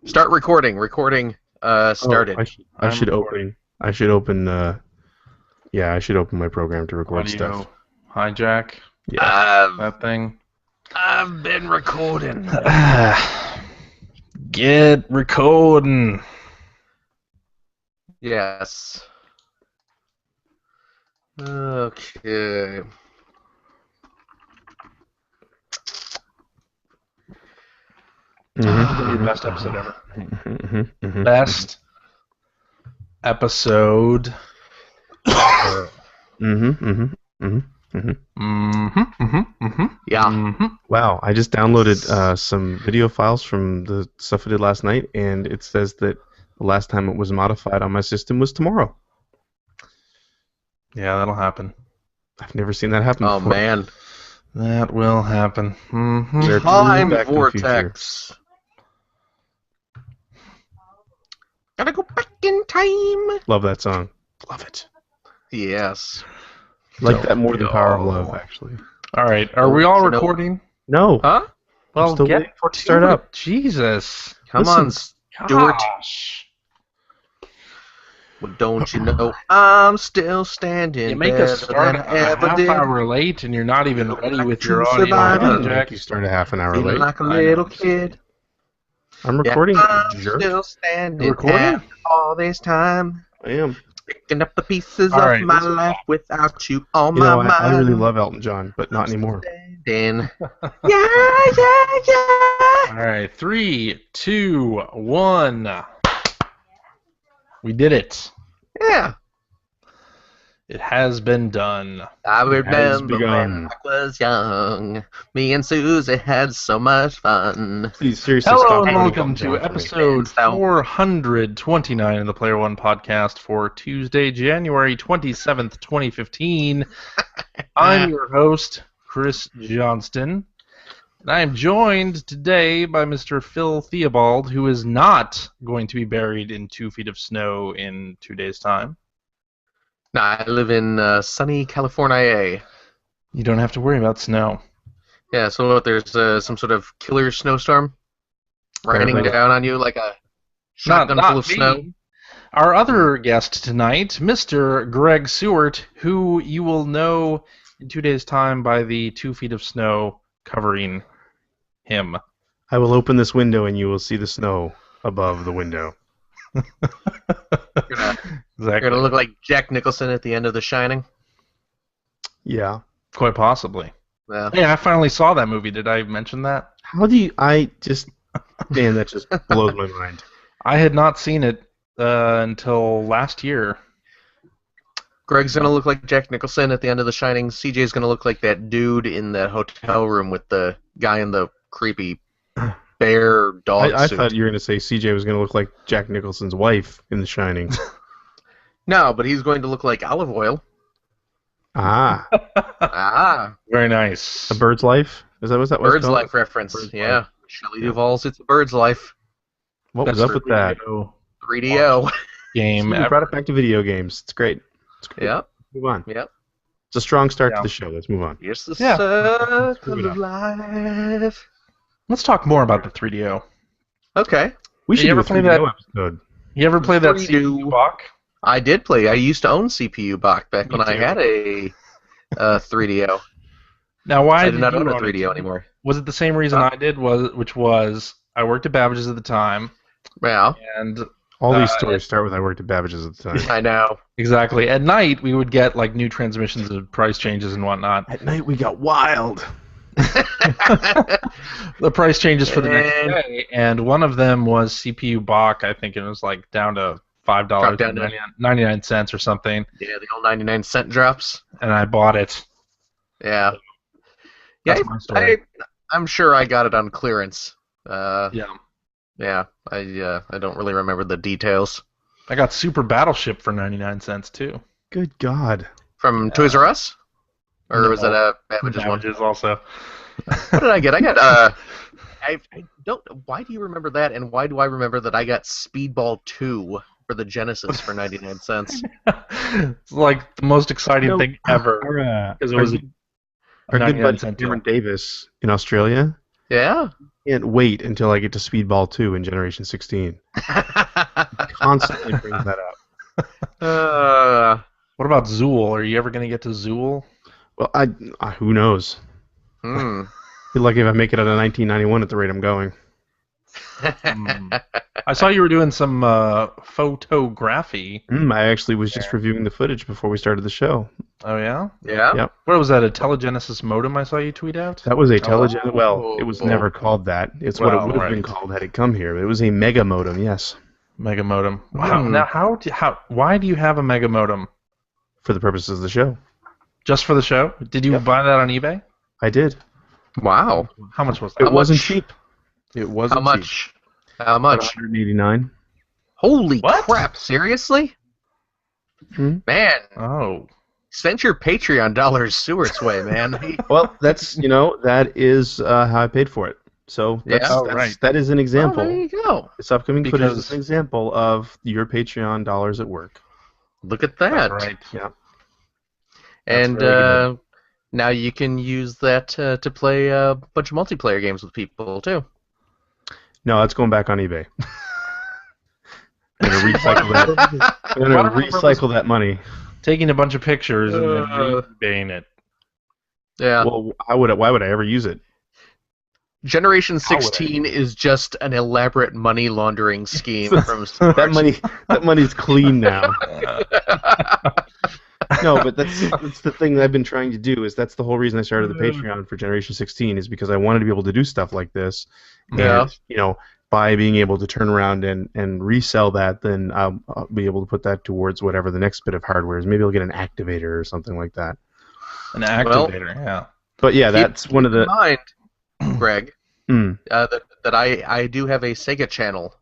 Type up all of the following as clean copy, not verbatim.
Start recording. Recording started. I should open. I should open. Yeah, I should open my program to record Audio stuff. hijack. Yeah. That thing. I've been recording. Get recording. Yes. Okay. Best episode ever. Best episode. Yeah. Wow, I just downloaded some video files from the stuff I did last night, and it says that the last time it was modified on my system was tomorrow. Yeah, that'll happen. I've never seen that happen Oh, before. man. That will happen. They're Time back in the future. vortex. Gotta go back in time. Love that song. Love it. Yes. Like that more than Power of Love, actually. All right, are we all So no- recording? No. Huh? Well, still get waiting for it to start to it. up. Jesus. Come Listen. on, Stuart. Gosh. Well, don't you know I'm still standing? You make better us start than a I ever half did. hour late, and you're not even ready with To your audio survive. I didn't hijack. make you start a half an hour Feeling late. like a I know. little kid. I'm recording, Yeah, you I'm jerk. still standing. You're recording? After all this time. I am. Picking up the pieces All of right, my let's- life without you on You my know, mind. I really love Elton John, but not anymore. Standing. yeah. All right, 3, 2, 1. We did it. Yeah. It has been done. I remember begun. when I was young. Me and Susie had so much fun. Please, seriously, Hello stop and running welcome Elton to John for me. episode So- 429 of the Player One podcast for Tuesday, January 27th, 2015. I'm your host, Chris Johnston, and I am joined today by Mr. Phil Theobald, who is not going to be buried in 2 feet of snow in 2 days' time. No, I live in sunny California. You don't have to worry about snow. Yeah, so what, there's some sort of killer snowstorm raining Apparently. down on you like a shotgun full of me. snow. Our other guest tonight, Mr. Greg Seward, who you will know in 2 days' time by the 2 feet of snow covering him. I will open this window and you will see the snow above the window. You're gonna look like Jack Nicholson at the end of The Shining. Yeah. Quite possibly. Yeah. Hey, I finally saw that movie. Did I mention that? How do you... Man, that just blows my mind. I had not seen it until last year. Greg's gonna look like Jack Nicholson at the end of The Shining. CJ's gonna look like that dude in the hotel room with the guy in the creepy bear dog I suit. thought you were going to say CJ was going to look like Jack Nicholson's wife in The Shining. No, but he's going to look like Olive Oil. Ah. Ah, Very nice. A Bird's Life? Is that what that was Bird's called? Life reference. Bird's Yeah. Life. Shelley Duvall's It's a Bird's Life. What was Best up with that? 3DO. game We ever. brought it back to video games. It's great. It's great. Yep. Move on. Yep. It's a strong start Yeah. to the show. Let's move on. Here's the Yeah. circle of life. Let's talk more about the 3DO. Okay. We Hey, should you do a ever play 3DO episode. You ever play that 3DO. CPU Bach? I did play. I used to own CPU Bach back Me when I too. had a 3DO. Now, why I did do not you own a own it? 3DO anymore. Was it the same reason Huh? I did, which was I worked at Babbage's at the time, Yeah, and All these Uh, stories start with I worked at Babbage's at the time. I know. exactly at night we would get like new transmissions and price changes and whatnot. At night we got wild. The price changes for the next And- day, and one of them was CPU Bach. I think it was like down to $5 Dropped down to- 99 cents or something, Yeah, the old 99-cent drops. and I bought it. Yeah. Yeah, That's my story. I'm sure I got it on clearance. Yeah, Yeah, I don't really remember the details. I got Super Battleship for 99 cents too. Good God. From Toys R Us? Or No. was that a Babbage's one? Babbage's also. What did I get? I got, I don't, why do you remember that, and why do I remember that I got Speedball 2 for the Genesis for 99 cents? It's like the most exciting thing ever. Our, Because it was our good 99 buddy cent Cameron deal. Davis in Australia Yeah. Can't wait until I get to Speedball 2 in Generation 16. Constantly brings that up. What about Zool? Are you ever going to get to Zool? Well, who knows? Be lucky if I make it out of 1991 at the rate I'm going. I saw you were doing some photography. I actually was just reviewing the footage before we started the show. Oh, yeah? Yeah. Yep. What was that, a Telegenesis modem I saw you tweet out? That was a Telegenesis. Well, it was never called that. It's what it would have been called had it come here. It was a mega modem, yes. Mega modem. Wow. Now, why do you have a mega modem? For the purposes of the show. Just for the show? Did you buy that on eBay? I did. Wow. How much was that? It wasn't cheap. It wasn't How much? cheap. How much? 189. Holy crap! Seriously? Man. Oh. Send your Patreon dollars Stewart's way, man. Well, that's that is how I paid for it. So that is an example. Oh, there you go. This upcoming footage is an example of your Patreon dollars at work. Look at that. That's right. Yeah. And now you can use that to play a bunch of multiplayer games with people too. No, that's going back on eBay. I'm gonna recycle that. I'm gonna recycle that money. Taking a bunch of pictures and then eBaying it. Yeah. Well, why would I ever use it? Generation 16 is just an elaborate money laundering scheme from that money's clean now. No, but that's the thing that I've been trying to do. That's the whole reason I started the Patreon for Generation 16 is because I wanted to be able to do stuff like this. Yeah. And, by being able to turn around and resell that, then I'll be able to put that towards whatever the next bit of hardware is. Maybe I'll get an activator or something like that. An activator, yeah. But yeah, that's one of the. Keep in mind, Greg, that I do have a Sega channel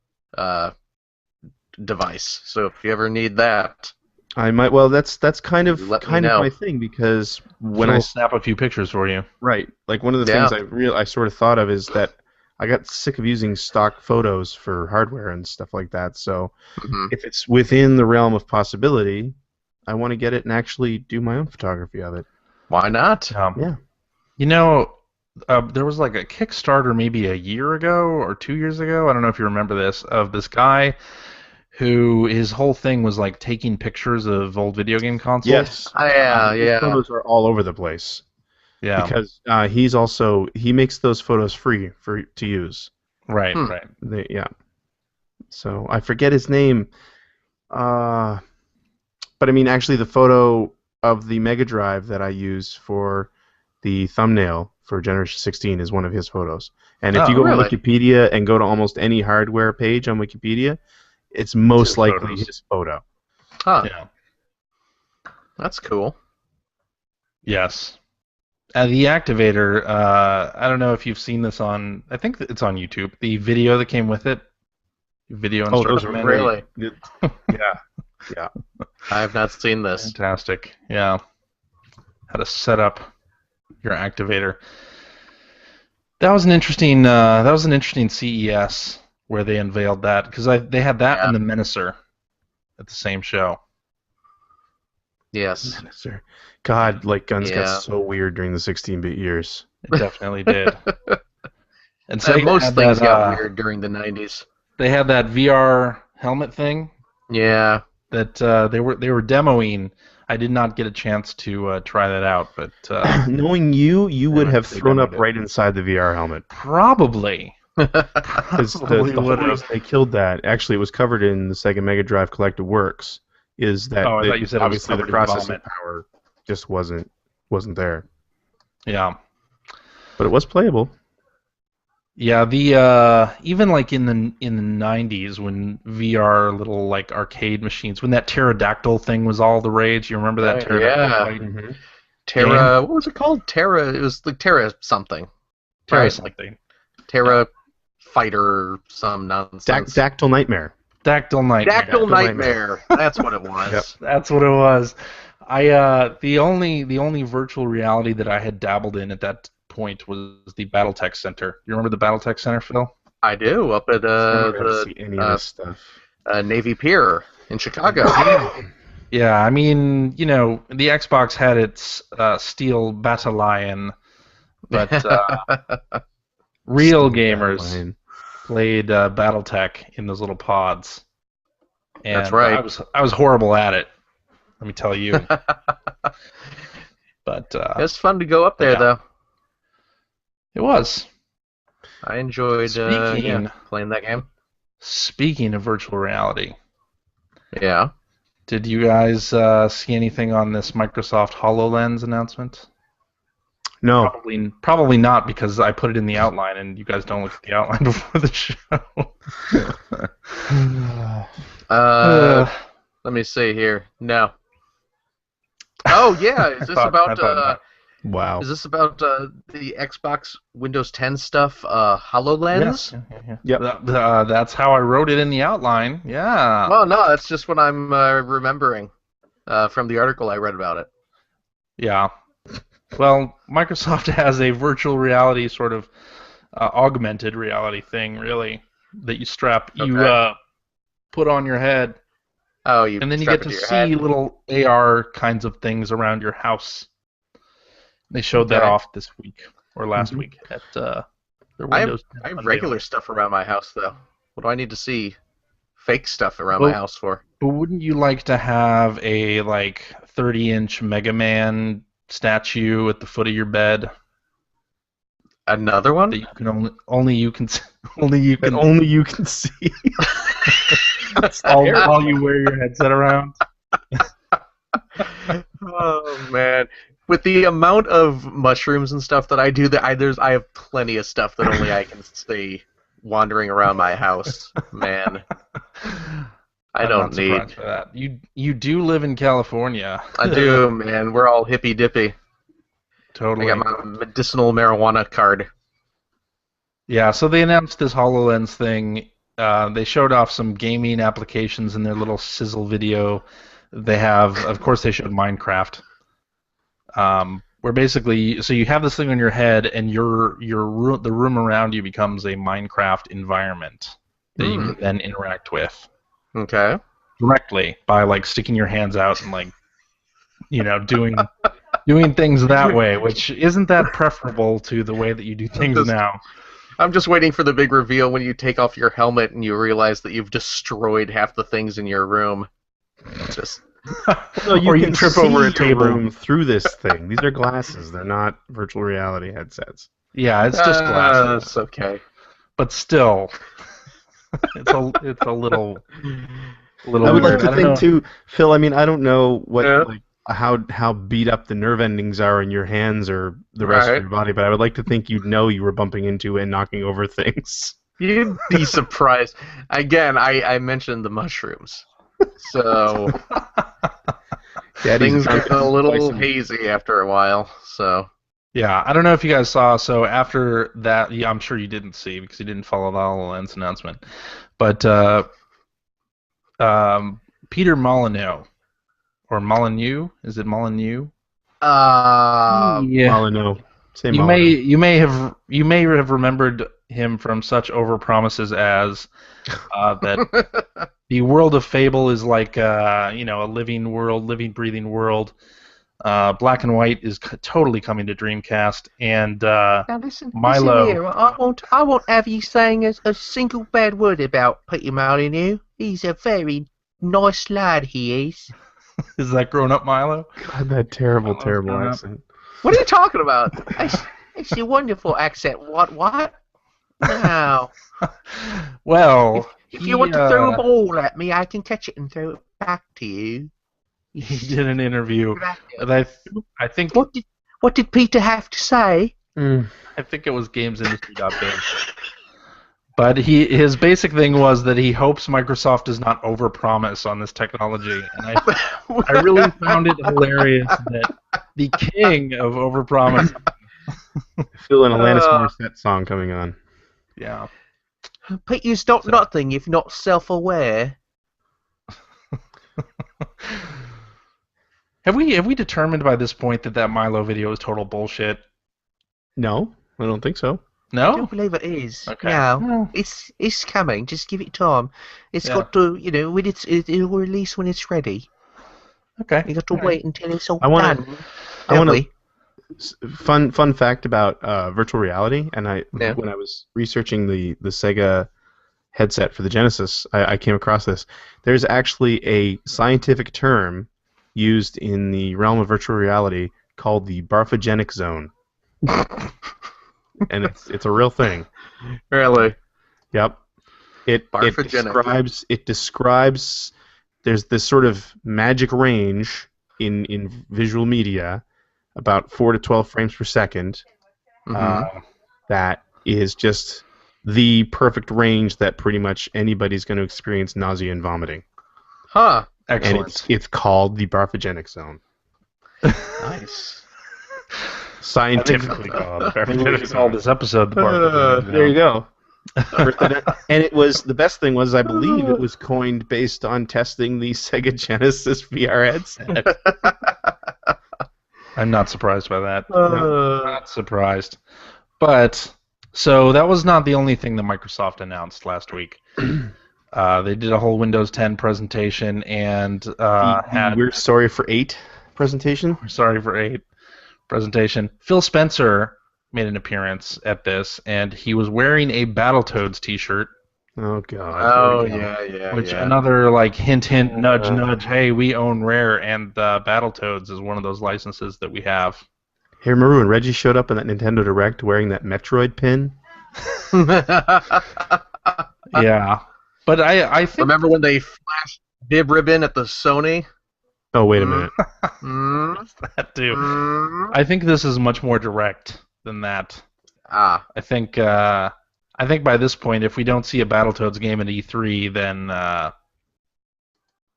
device. So if you ever need that, I might. Well, that's kind of know. my thing because when I snap a few pictures for you, right? Like one of the things I sort of thought of is that I got sick of using stock photos for hardware and stuff like that. So if it's within the realm of possibility, I want to get it and actually do my own photography of it. Why not? Yeah. There was like a Kickstarter maybe a year ago or 2 years ago. I don't know if you remember this, of this guy who his whole thing was like taking pictures of old video game consoles. Yes. Yeah. His photos are all over the place. Yeah. Because he makes those photos free to use. Right. Right. Yeah. So I forget his name. But I mean, actually, the photo of the Mega Drive that I use for the thumbnail for Generation 16 is one of his photos. And if you go on Wikipedia and go to almost any hardware page on Wikipedia, it's most likely his photo. Huh. Yeah. That's cool. Yes. The activator, I don't know if you've seen this on, I think it's on YouTube, the video that came with it. Video instruction manual. Really? Yeah. I have not seen this. Fantastic. Yeah. How to set up your activator. That was an interesting CES where they unveiled that, because they had that and the Menacer at the same show. Yes. Menacer. God, like guns got so weird during the 16-bit years. It definitely did. And so most things got weird during the 90s. They had that VR helmet thing. Yeah. That they were demoing. I did not get a chance to try that out, but knowing you would have thrown up right inside the VR helmet. Probably. Because the whole reason they killed that, actually, it was covered in the Sega Mega Drive Collected Works. Is that I thought you said obviously the processing power just wasn't there. Yeah. But it was playable. Yeah, the even like in the 90s when VR little like arcade machines, when that pterodactyl thing was all the rage. You remember that pterodactyl? Yeah. Terra, what was it called? Terra. It was like Terra something. Terra something. Terra Fighter, some nonsense. Dactyl Nightmare. Dactyl Nightmare. That's what it was. Yep. That's what it was. The only virtual reality that I had dabbled in at that point was the BattleTech Center. You remember the BattleTech Center, Phil? I do, up at Navy Pier in Chicago. Yeah, I mean, the Xbox had its Steel Battalion, but Real Stupid gamers line. played BattleTech in those little pods. And That's right. I was horrible at it, let me tell you. But It's fun to go up there, yeah. though. It was. I enjoyed playing that game. Speaking of virtual reality, Yeah. did you guys see anything on this Microsoft HoloLens announcement? No. Probably not, because I put it in the outline and you guys don't look at the outline before the show. Let me see here. No. Oh yeah, is this Wow. Is this about the Xbox Windows 10 stuff? HoloLens? Yeah. Yep. That's how I wrote it in the outline. Yeah. Well, no, that's just what I'm remembering from the article I read about it. Yeah. Well, Microsoft has a virtual reality sort of augmented reality thing, really, that you put on your head. Oh, you and then you strap get it to your see head. little AR kinds of things around your house. They showed that off this week or last week at their Windows. I have regular stuff around my house, though. What do I need to see fake stuff around my house for? But wouldn't you like to have a 30-inch Mega Man statue at the foot of your bed? Another one? That you can only you can see. While you wear your headset around. Oh man. With the amount of mushrooms and stuff that I do, I have plenty of stuff that only I can see wandering around my house. Man, I don't need for that. You do live in California. I do, man. We're all hippy dippy. Totally. I got my medicinal marijuana card. Yeah. So they announced this HoloLens thing. They showed off some gaming applications in their little sizzle video. They have, of course, they showed Minecraft. Where basically, so you have this thing on your head, and the room around you becomes a Minecraft environment that you can then interact with. Okay. Directly by sticking your hands out and doing things that way, which isn't that preferable to the way that you do things now. I'm just waiting for the big reveal when you take off your helmet and you realize that you've destroyed half the things in your room. Just. No, or you can trip over a table room through this thing. These are glasses. They're not virtual reality headsets. Yeah, it's just glasses. It's okay. But still, it's a little. I would like to think too, Phil. I mean, I don't know what how beat up the nerve endings are in your hands or the rest of your body, but I would like to think you'd know you were bumping into and knocking over things. You'd be surprised. Again, I mentioned the mushrooms. So things get a little hazy after a while. So yeah, I don't know if you guys saw. So after that, I'm sure you didn't see because you didn't follow the HoloLens announcement. But Peter Molyneux or Molyneux, is it Molyneux? Yeah. Molyneux. Say Molyneux. You may have remembered him from such overpromises as that the world of Fable is like a living world, living, breathing world. Black and White is totally coming to Dreamcast, and now listen Milo. Here. I won't have you saying a single bad word about Peter Molyneux. He's a very nice lad. He is. Is that grown-up Milo? God, that terrible accent. What are you talking about? It's a wonderful accent. What? Now. Well, if you want to throw a ball at me, I can catch it and throw it back to you. He did an interview. I think. What did Peter have to say? I think it was GamesIndustry.biz. But his basic thing was that he hopes Microsoft does not overpromise on this technology, and I really found it hilarious that the king of overpromise. I feel an Alanis Morissette song coming on. Yeah. Peter's not nothing if not self-aware. Have we determined by this point that Milo video is total bullshit? No, I don't think so. No? I don't believe it is. Okay. No, it's coming. Just give it time. It's got to, when it'll release when it's ready. Okay. You got to wait until it's all I done. Fun fact about virtual reality, and Yeah. when I was researching the Sega headset for the Genesis, I came across this. There's actually a scientific term used in the realm of virtual reality called the barfogenic zone, and it's a real thing. Really? Yep. It Barfogenic. describes there's this sort of magic range in visual media, about 4 to 12 frames per second. That is just the perfect range that pretty much anybody's going to experience nausea and vomiting. Huh. Excellent. And it's called the barfogenic zone. Nice. Scientifically called. Maybe we should call this episode the Barfogenic Zone. There you go. And it was the best thing was I believe it was coined based on testing the Sega Genesis VR headset. I'm not surprised by that. Not surprised. But, so that was not the only thing that Microsoft announced last week. They did a whole Windows 10 presentation and had... We're sorry for 8 presentation? Sorry for 8 presentation. Phil Spencer made an appearance at this, and he was wearing a Battletoads t-shirt. Oh, God. Oh, yeah. Which another, like, hint, nudge, nudge, hey, we own Rare, and Battletoads is one of those licenses that we have. Hey, remember when Reggie showed up in that Nintendo Direct wearing that Metroid pin? Yeah. But I think... Remember when they flashed bib ribbon at the Sony? Oh, wait a minute. that too. I think this is much more direct than that. Ah. I think by this point, if we don't see a Battletoads game at E3, then I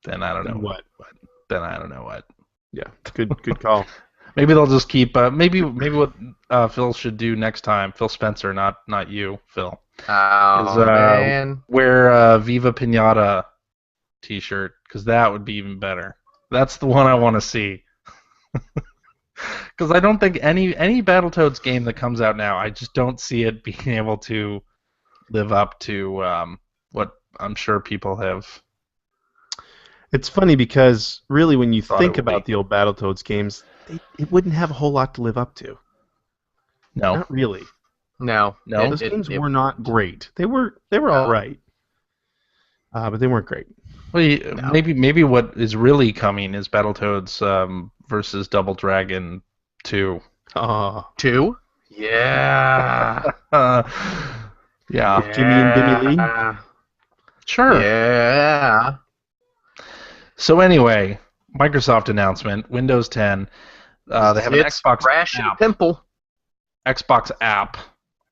don't know what. Then I don't know what. Yeah, good call. Maybe they'll just keep. Maybe what Phil should do next time. Phil Spencer, not you, Phil. Oh, man. Wear a Viva Pinata T-shirt, because that would be even better. That's the one I want to see. Because I don't think any Battletoads game that comes out now, I just don't see it being able to live up to what I'm sure people have. It's funny because really when you think about the old Battletoads games, it wouldn't have a whole lot to live up to. No. Not really. No. Those games were not great. They were all right. But they weren't great. Well, maybe what is really coming is Battletoads versus Double Dragon 2. 2? Yeah. Yeah. Jimmy and Bimmy Lee? Sure. Yeah. So anyway, Microsoft announcement, Windows 10. They have an Xbox Crash app. Pimple. Xbox app.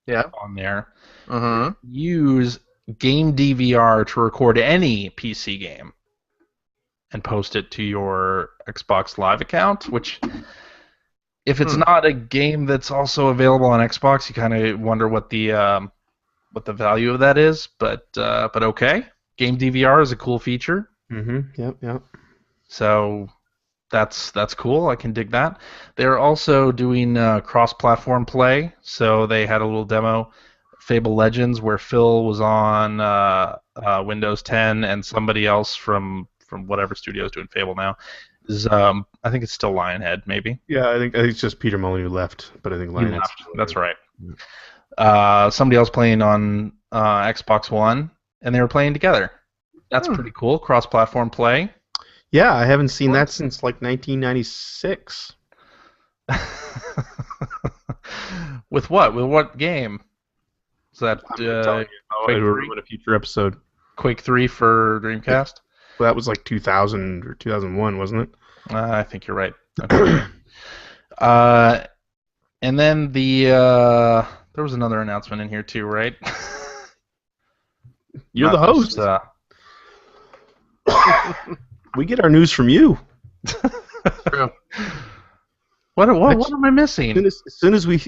Yeah. On there. Mm-hmm. Use Game DVR to record any PC game and post it to your Xbox Live account, which if it's not a game that's also available on Xbox, you kind of wonder what the value of that is, but okay. Game DVR is a cool feature. Mm-hmm. Yep. So that's cool. I can dig that. They're also doing cross-platform play, so they had a little demo, Fable Legends, where Phil was on Windows 10 and somebody else from whatever studio is doing Fable now is I think it's still Lionhead, maybe. Yeah, I think it's just Peter Molyneux left, but I think Lionhead left. That's right. Somebody else playing on Xbox One, and they were playing together. That's pretty cool. Cross-platform play. Yeah, I haven't seen that since like 1996. With what? With what game? Is that Quake 3? In a future episode. Quake 3 for Dreamcast? Well, that was like 2000 or 2001, wasn't it? I think you're right. Okay. And then there was another announcement in here too, right? You're the host. We get our news from you. True. What am I missing? As soon as we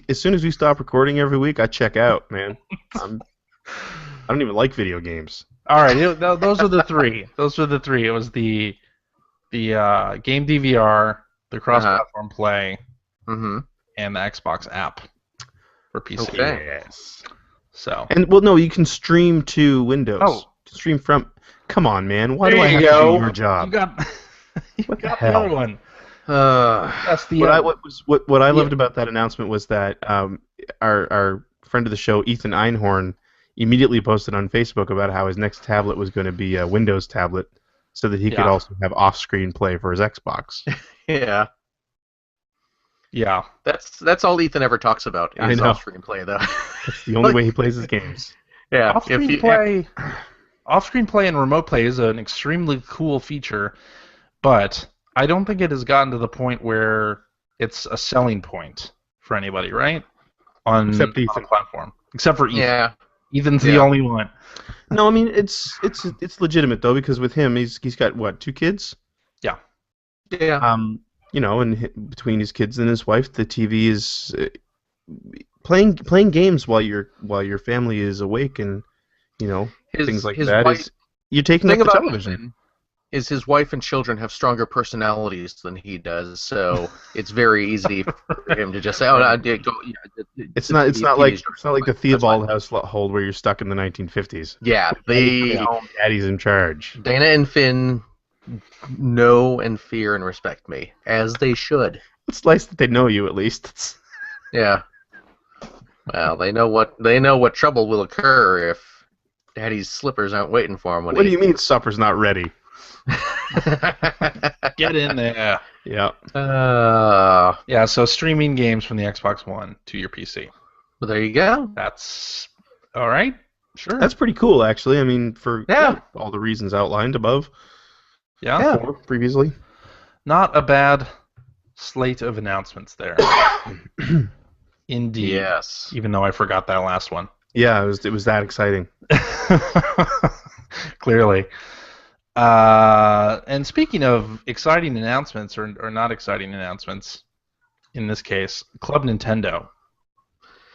stop recording every week, I check out, man. I don't even like video games. All right, those are the three. Those are the three. It was the game DVR, the cross-platform play, and the Xbox app for PC. Okay. Yes. So. And no, you can stream to Windows. Oh, stream from. Come on, man. Why do I have to do your job? You got the other one. That's the What I loved about that announcement was that our friend of the show, Ethan Einhorn, immediately posted on Facebook about how his next tablet was going to be a Windows tablet, so that he could also have off-screen play for his Xbox. Yeah. Yeah. That's all Ethan ever talks about is off-screen play, though. That's the only way he plays his games. Yeah. Off-screen play and remote play is an extremely cool feature, but I don't think it has gotten to the point where it's a selling point for anybody, right? Except on Ethan. a platform. Except for Ethan. Yeah. Ethan's the only one. No, I mean it's legitimate though, because with him he's got what, 2 kids? Yeah. Yeah. And between his kids and his wife, the TV is playing games while your family is awake, and things like that. You're taking up the television. His wife and children have stronger personalities than he does, so it's very easy for him to just say, "Oh, I did go." Yeah, it's not like the Theobald household where you're stuck in the 1950s. Yeah, Daddy's in charge. Dana and Finn know and fear and respect me, as they should. It's nice that they know you at least. Yeah. Well, they know what trouble will occur if Daddy's slippers aren't waiting for him. What do you mean supper's not ready? Get in there. Yeah. Yeah, so streaming games from the Xbox One to your PC. Well, there you go. That's all right. Sure. That's pretty cool, actually. I mean, for all the reasons outlined above. Yeah. Previously. Not a bad slate of announcements there. Indeed. Yes. Even though I forgot that last one. Yeah, it was that exciting. Clearly. And speaking of exciting announcements or not exciting announcements, in this case, Club Nintendo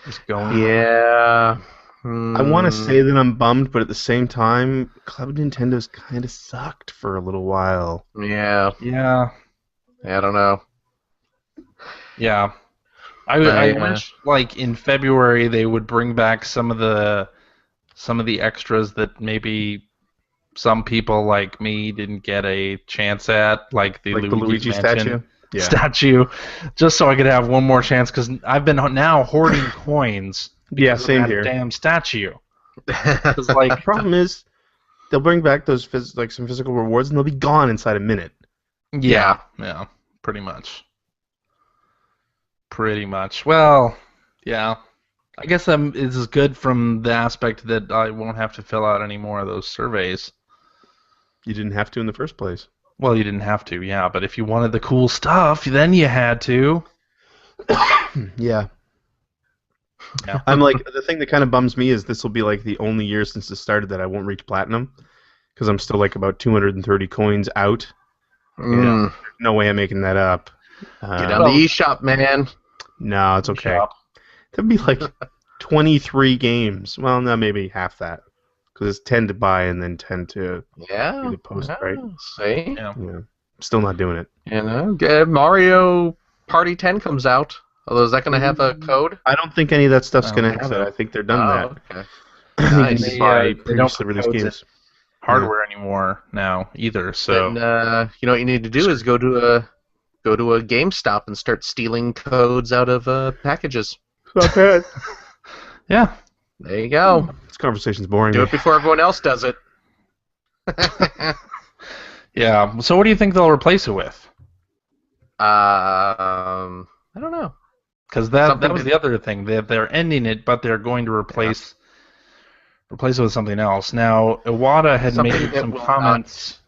is going. Yeah. I want to say that I'm bummed, but at the same time, Club Nintendo's kind of sucked for a little while. Yeah. Yeah. I don't know. Yeah. I wish, like, in February they would bring back some of the extras that maybe some people like me didn't get a chance at, like the Luigi statue. Yeah. Statue, just so I could have one more chance, because I've been now hoarding coins. Yeah, same here. Damn statue. The problem is, they'll bring back those some physical rewards, and they'll be gone inside a minute. Yeah, pretty much. Pretty much. Well, yeah. I guess it's good from the aspect that I won't have to fill out any more of those surveys. You didn't have to in the first place. Well, you didn't have to, yeah, but if you wanted the cool stuff, then you had to. Yeah. I'm like, the thing that kind of bums me is this will be like the only year since it started that I won't reach platinum, because I'm still like about 230 coins out. No way I'm making that up. Get on the eShop, man. No, it's okay. That'd be like 23 games. Well, no, maybe half that. Because it's 10 to buy and then 10 to do the post, right? See? Yeah. Still not doing it. Mario Party 10 comes out. Although, is that going to have a code? I don't think any of that stuff's going to have it. I think they're done that. Okay. Nice. They Previously released games. Hardware anymore now either. So and, what you need to do is go to a GameStop and start stealing codes out of packages. Not bad. Yeah. There you go. This conversation's boring. Do it before everyone else does it. Yeah. So what do you think they'll replace it with? I don't know. Because that was the other thing. They're ending it, but they're going to replace it with something else. Now, Iwata had made some comments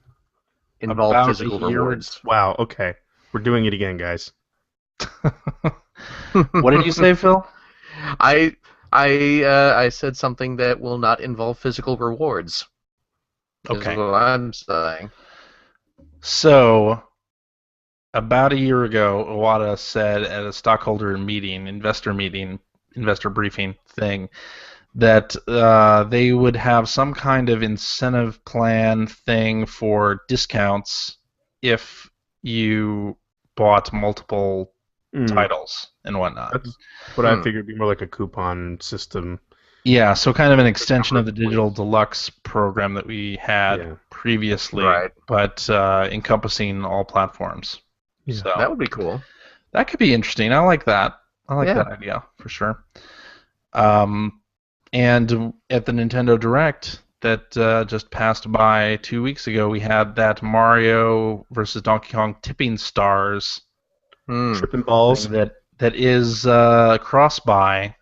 involve about physical rewards. Wow, okay. We're doing it again, guys. What did you say, Phil? I said something that will not involve physical rewards. Okay. Is what I'm saying. So, about a year ago, Iwata said at a stockholder meeting, investor briefing thing, that they would have some kind of incentive plan thing for discounts if you bought multiple titles and whatnot. That's what I figured would be more like a coupon system. Yeah, so kind of an extension of the Digital Deluxe program that we had previously, but encompassing all platforms. Yeah, So That would be cool. that could be interesting. I like that. I like Yeah. that idea for sure. And at the Nintendo Direct that just passed by 2 weeks ago, we had that Mario versus Donkey Kong Tipping Stars Hmm. tripping balls. thing that is cross-buy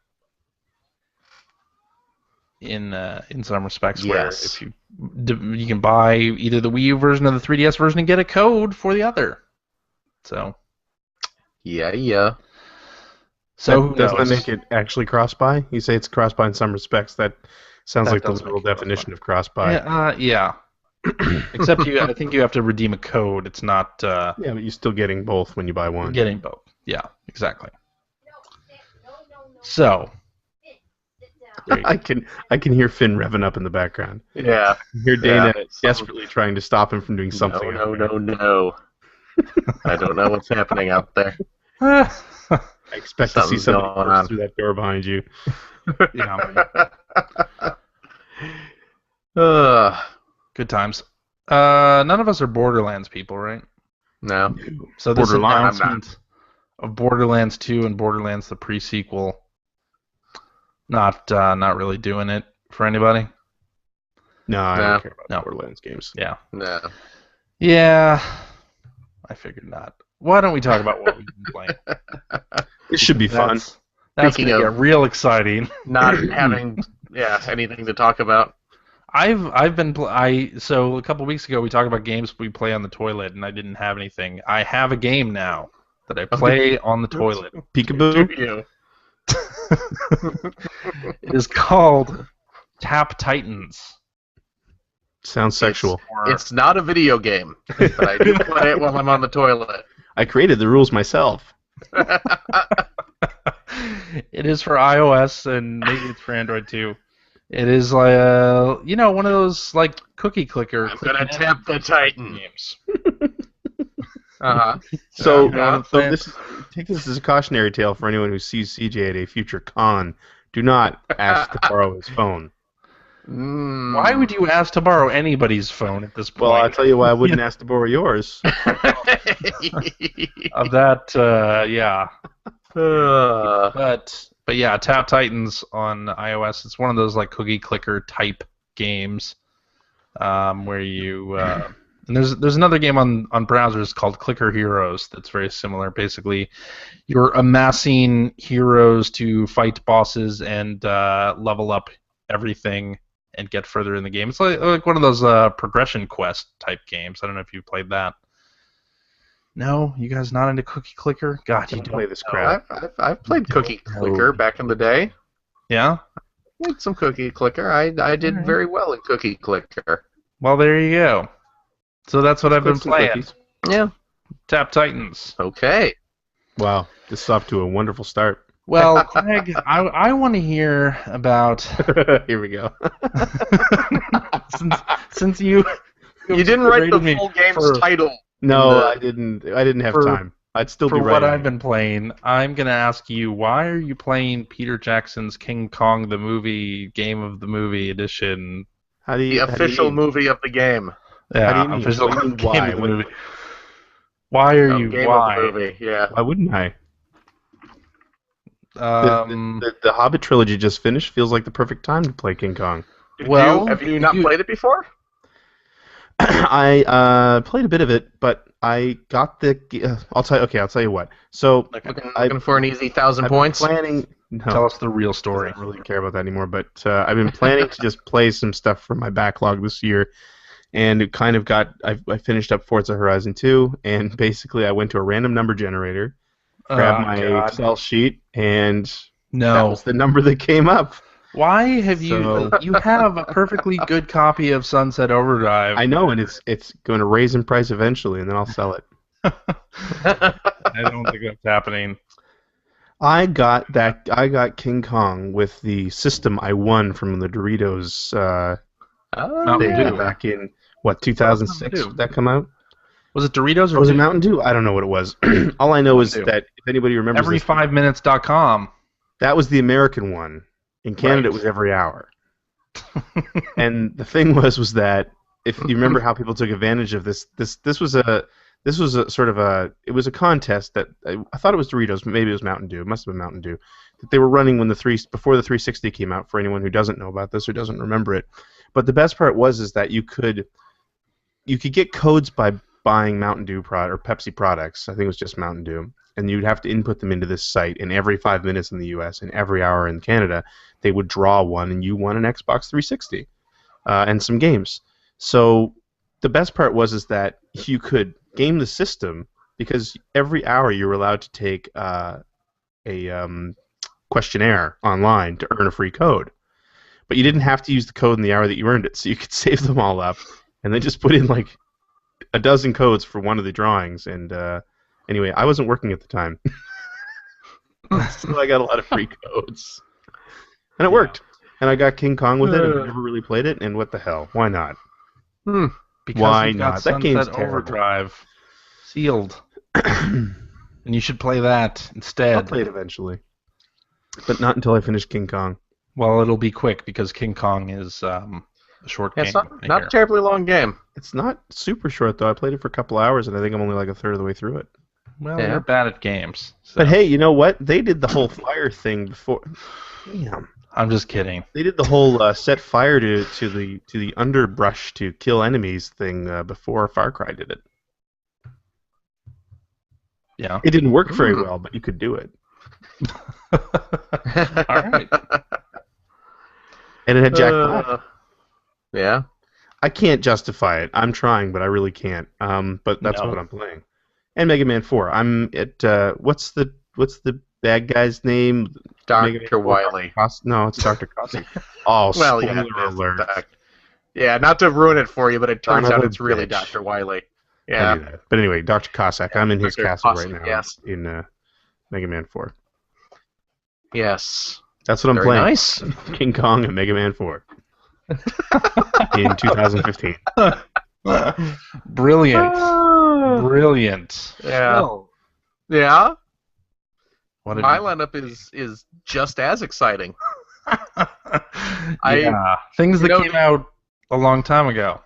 in some respects. Where Yes. if you can buy either the Wii U version or the 3DS version and get a code for the other. So Yeah. who Doesn't that knows? make it actually cross-buy? You say it's cross-buy in some respects. That sounds That like the does literal make it definition of cross-buy. Yeah. Except I think you have to redeem a code. It's not Yeah, but you're still getting both when you buy one. getting both. Yeah, exactly. So there you go. I can hear Finn revving up in the background. Yeah. I hear Dana Yeah. desperately trying to stop him from doing something. No. I don't know what's happening out there. I expect to see Something's somebody going burst on. through that door behind you. Yeah, Ugh. good times. None of us are Borderlands people, right? No. So this Borderlands, I'm announcement of Borderlands 2 and Borderlands the pre-sequel, not really doing it for anybody. No, I No. don't care about No. Borderlands games. Yeah. No. Yeah. I figured not. Why don't we talk about what we've been playing? It should be fun. That's Speaking gonna of- get real exciting. Not having anything to talk about. I've been so a couple weeks ago we talked about games we play on the toilet, and I didn't have anything. I have a game now that I play on the toilet. Peekaboo? Do you? It is called Tap Titans. Sounds sexual. It's not a video game, but I do play it while I'm on the toilet. I created the rules myself. It is for iOS and maybe it's for Android too. It is like one of those like cookie clicker. I'm gonna tap the Titan. games. Uh-huh. So, Yeah. take this as a cautionary tale for anyone who sees CJ at a future con. Do not ask to borrow his phone. Why would you ask to borrow anybody's phone at this point? Well, I'll tell you why I wouldn't ask to borrow yours. Of that, yeah. Uh, But yeah, Tap Titans on iOS. It's one of those like cookie clicker type games, where you and there's another game on browsers called Clicker Heroes that's very similar. Basically, you're amassing heroes to fight bosses and level up everything and get further in the game. It's like one of those progression quest type games. I don't know if you played that. No, you guys not into cookie clicker? God, you Don't don't play this crap. I've played Cookie Clicker back in the day. Yeah. Played some Cookie Clicker. I did Alright. very well in Cookie Clicker. Well, there you go. So that's what I've been Click some playing. cookies. Yeah. Tap Titans. Okay. Wow, this is off to a wonderful start. Well, Craig, I want to hear about Here we go. since you You didn't write the rated me full game's for- title. No, The- I didn't have for- time. I'd still for be what writing. I've been playing. I'm gonna ask you, why are you playing Peter Jackson's King Kong the Movie Game of the Movie Edition? How do The you, how do you official mean? movie of the game. Yeah, do you mean? official What do you mean, game why? of the movie. Why are you? Game Why? of the movie. Yeah. Why wouldn't I? Um, The Hobbit trilogy just finished. Feels like the perfect time to play King Kong. Well, have you not played it before? I played a bit of it, but I got the. I'll tell you what. So Looking for an easy 1,000 I've been points. planning. No, tell us the real I story. don't really care about that anymore. But I've been planning to just play some stuff from my backlog this year, and it kind of got. I finished up Forza Horizon 2, and basically I went to a random number generator, grabbed my God. Excel sheet, and that No. was the number that came up. Why have you? So- You have a perfectly good copy of Sunset Overdrive. I know, and it's going to raise in price eventually, and then I'll sell it. I don't think that's happening. I got King Kong with the system I won from the Doritos Mountain thing Dew. back in 2006. Mountain Dew. Did that come out? Was it Doritos or Or was it Dew? Mountain Dew? I don't know what it was. All I know is Mountain Dew. that if anybody remembers this, Every5minutes.com. that was the American one. In Canada, Right. it was every hour. And the thing was that if you remember how people took advantage of this was This was it was a contest that I thought it was Doritos, but maybe it was Mountain Dew. It must have been Mountain Dew that they were running before the 360 came out. For anyone who doesn't know about this or doesn't remember it, but the best part is that you could get codes by buying Mountain Dew or Pepsi products. I think it was just Mountain Dew, and you'd have to input them into this site. And every 5 minutes in the U.S. and every hour in Canada, they would draw one, and you won an Xbox 360 and some games. So the best part is that you could game the system because every hour you were allowed to take a questionnaire online to earn a free code. But you didn't have to use the code in the hour that you earned it, so you could save them all up and then just put in like a dozen codes for one of the drawings. And anyway, I wasn't working at the time, so I got a lot of free codes, and it worked. And I got King Kong with it, and I never really played it. And what the hell? Why not? Because Why you've got not? That game's Sunset terrible. Overdrive sealed, and you should play that instead. I'll play it eventually, but not until I finish King Kong. Well, it'll be quick because King Kong is a short game. It's not a terribly long game. It's not super short though. I played it for a couple hours, and I think I'm only like a third of the way through it. Well, Yeah. you're bad at games. So. But hey, you know what? They did the whole fire thing before. Damn. I'm just kidding. They did the whole set fire to the underbrush to kill enemies thing before Far Cry did it. Yeah. It didn't work very well, but you could do it. All right. And it had Jack Black. Yeah. I can't justify it. I'm trying, but I really can't. But that's No. what I'm playing. And Mega Man 4. I'm at what's the bad guy's name? Mega Man Dr. 4? Wiley. No, it's Dr. Cossack. Oh, Well, spoiler yeah, alert. Yeah, not to ruin it for you, but it turns Son of out a it's really bitch. Dr. Wiley. I Yeah. knew that. But anyway, Dr. Cossack. I'm in his Dr. castle Cossack, right now. yes. In Mega Man 4. Yes. That's what I'm Very playing. nice. King Kong and Mega Man 4. In 2015. Brilliant. Brilliant. Yeah. Well, Yeah. what did My you- lineup is just as exciting. yeah. Things that you know- came out a long time ago.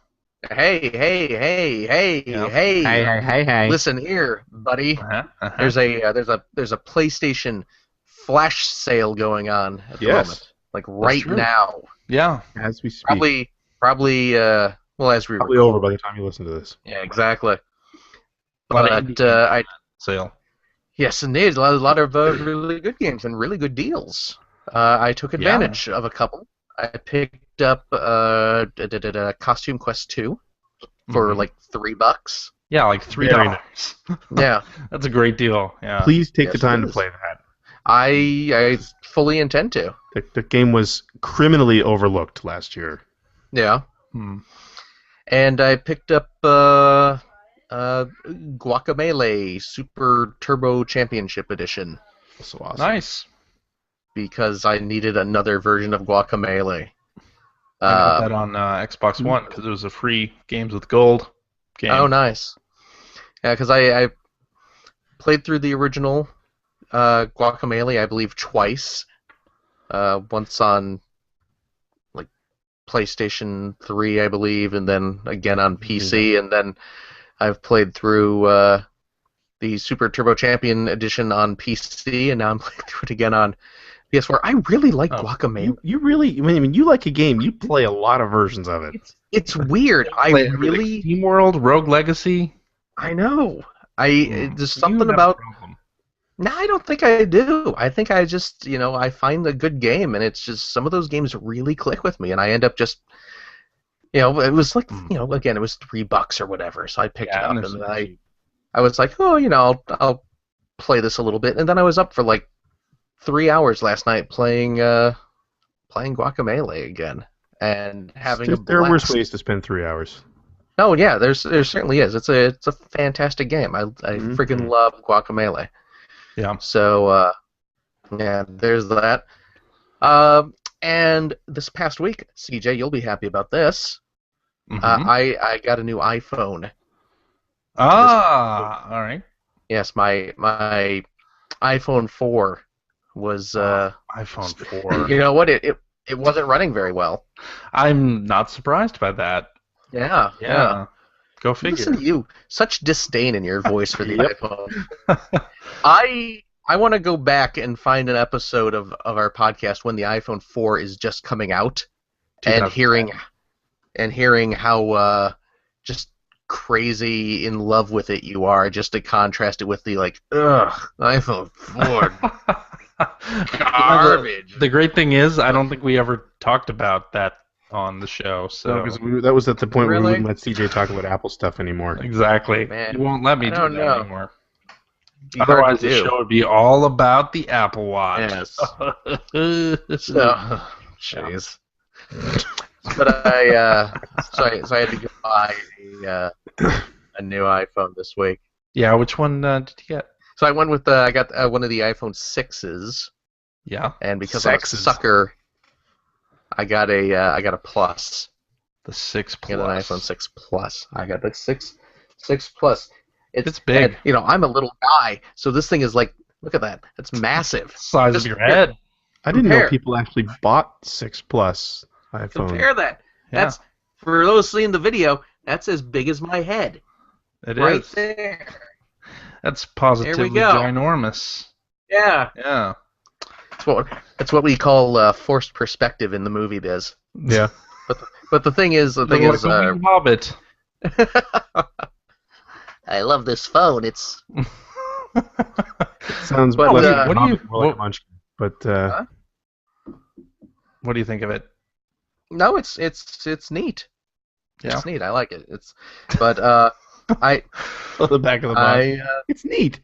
Hey. Yeah. Hey. Listen here, buddy. Uh-huh. There's a PlayStation flash sale going on at the Yes. moment. Like right true. now. Yeah. As we speak. Probably well, as we Probably record. over by the time you listen to this. Yeah, exactly. A lot of But indie games I sale. yes, indeed, a lot of really good games and really good deals. I took advantage of a couple. I picked up Costume Quest 2 for Mhm. like $3. Yeah, like $3. Very nice. Yeah, That's a great deal. Yeah. Please take the Yes, time it to is. play that. I fully intend to. The game was criminally overlooked last year. Yeah, Hmm. and I picked up Guacamelee Super Turbo Championship Edition So awesome. Nice. because I needed another version of Guacamelee. I got that on Xbox One because it was a free Games with Gold game. Oh, nice. Yeah, because I played through the original Guacamelee, I believe, twice. Once on like PlayStation 3, I believe, and then again on PC, and then I've played through the Super Turbo Champion Edition on PC, and now I'm playing through it again on PS4. I really like Guacamelee. You really, I mean, you like a game, you play a lot of versions of it. It's weird. I Play everything. really, Steam World, Rogue Legacy. I know. There's You something have about. a problem. No, I don't think I do. I think I just, I find a good game, and it's just some of those games really click with me, and I end up just, it was like, again, it was $3 or whatever, so I picked it Yeah, up, and and there's then some I cheap. was like, I'll play this a little bit, and then I was up for like 3 hours last night playing Guacamelee again, and having a There are worse blast. ways to spend 3 hours. Oh yeah, there certainly is. It's a fantastic game. I freaking love Guacamelee. Yeah. So, yeah, there's that. And this past week, CJ, you'll be happy about this. Mhm. I got a new iPhone. All right. Yes, my iPhone 4 was. iPhone 4. You know what? It wasn't running very well. I'm not surprised by that. Yeah. Yeah. Go figure. Listen to you. Such disdain in your voice for the iPhone. I want to go back and find an episode of our podcast when the iPhone 4 is just coming out, and hearing how just crazy in love with it you are, just to contrast it with the iPhone 4 garbage. The great thing is, I don't think we ever talked about that on the show. So because that was at the point where we Really? wouldn't let CJ talk about Apple stuff anymore. exactly, Man, you won't let me I do don't that know. anymore. Be hard Otherwise, to the do. show would be all about the Apple Watch. Yes. So, Jeez. But so I had to go buy a new iPhone this week. yeah, which one did you get? So I went with I got one of the iPhone 6s, Yeah, and because I'm a Sexes. sucker, I got a Plus. the 6 I got an Plus. iPhone 6 Plus. I got the 6 Plus. It's big. And, I'm a little guy, so this thing is like, look at that. It's massive. Size Just of your head. I didn't know Compare. people actually bought 6 Plus iPhone. Compare that. Yeah. That's for those seeing the video. That's as big as my head. It right is. there. That's positively go. ginormous. Yeah. Yeah. That's what we call forced perspective in the movie biz. Yeah. But the thing is, Like a wee hobbit. I love this phone. It's Sounds But, less what like a do you- Hobbit, more like a Munchkin. But Huh? What do you think of it? no, it's neat. Yeah. It's neat. I like it. But I the back of the box. It's neat.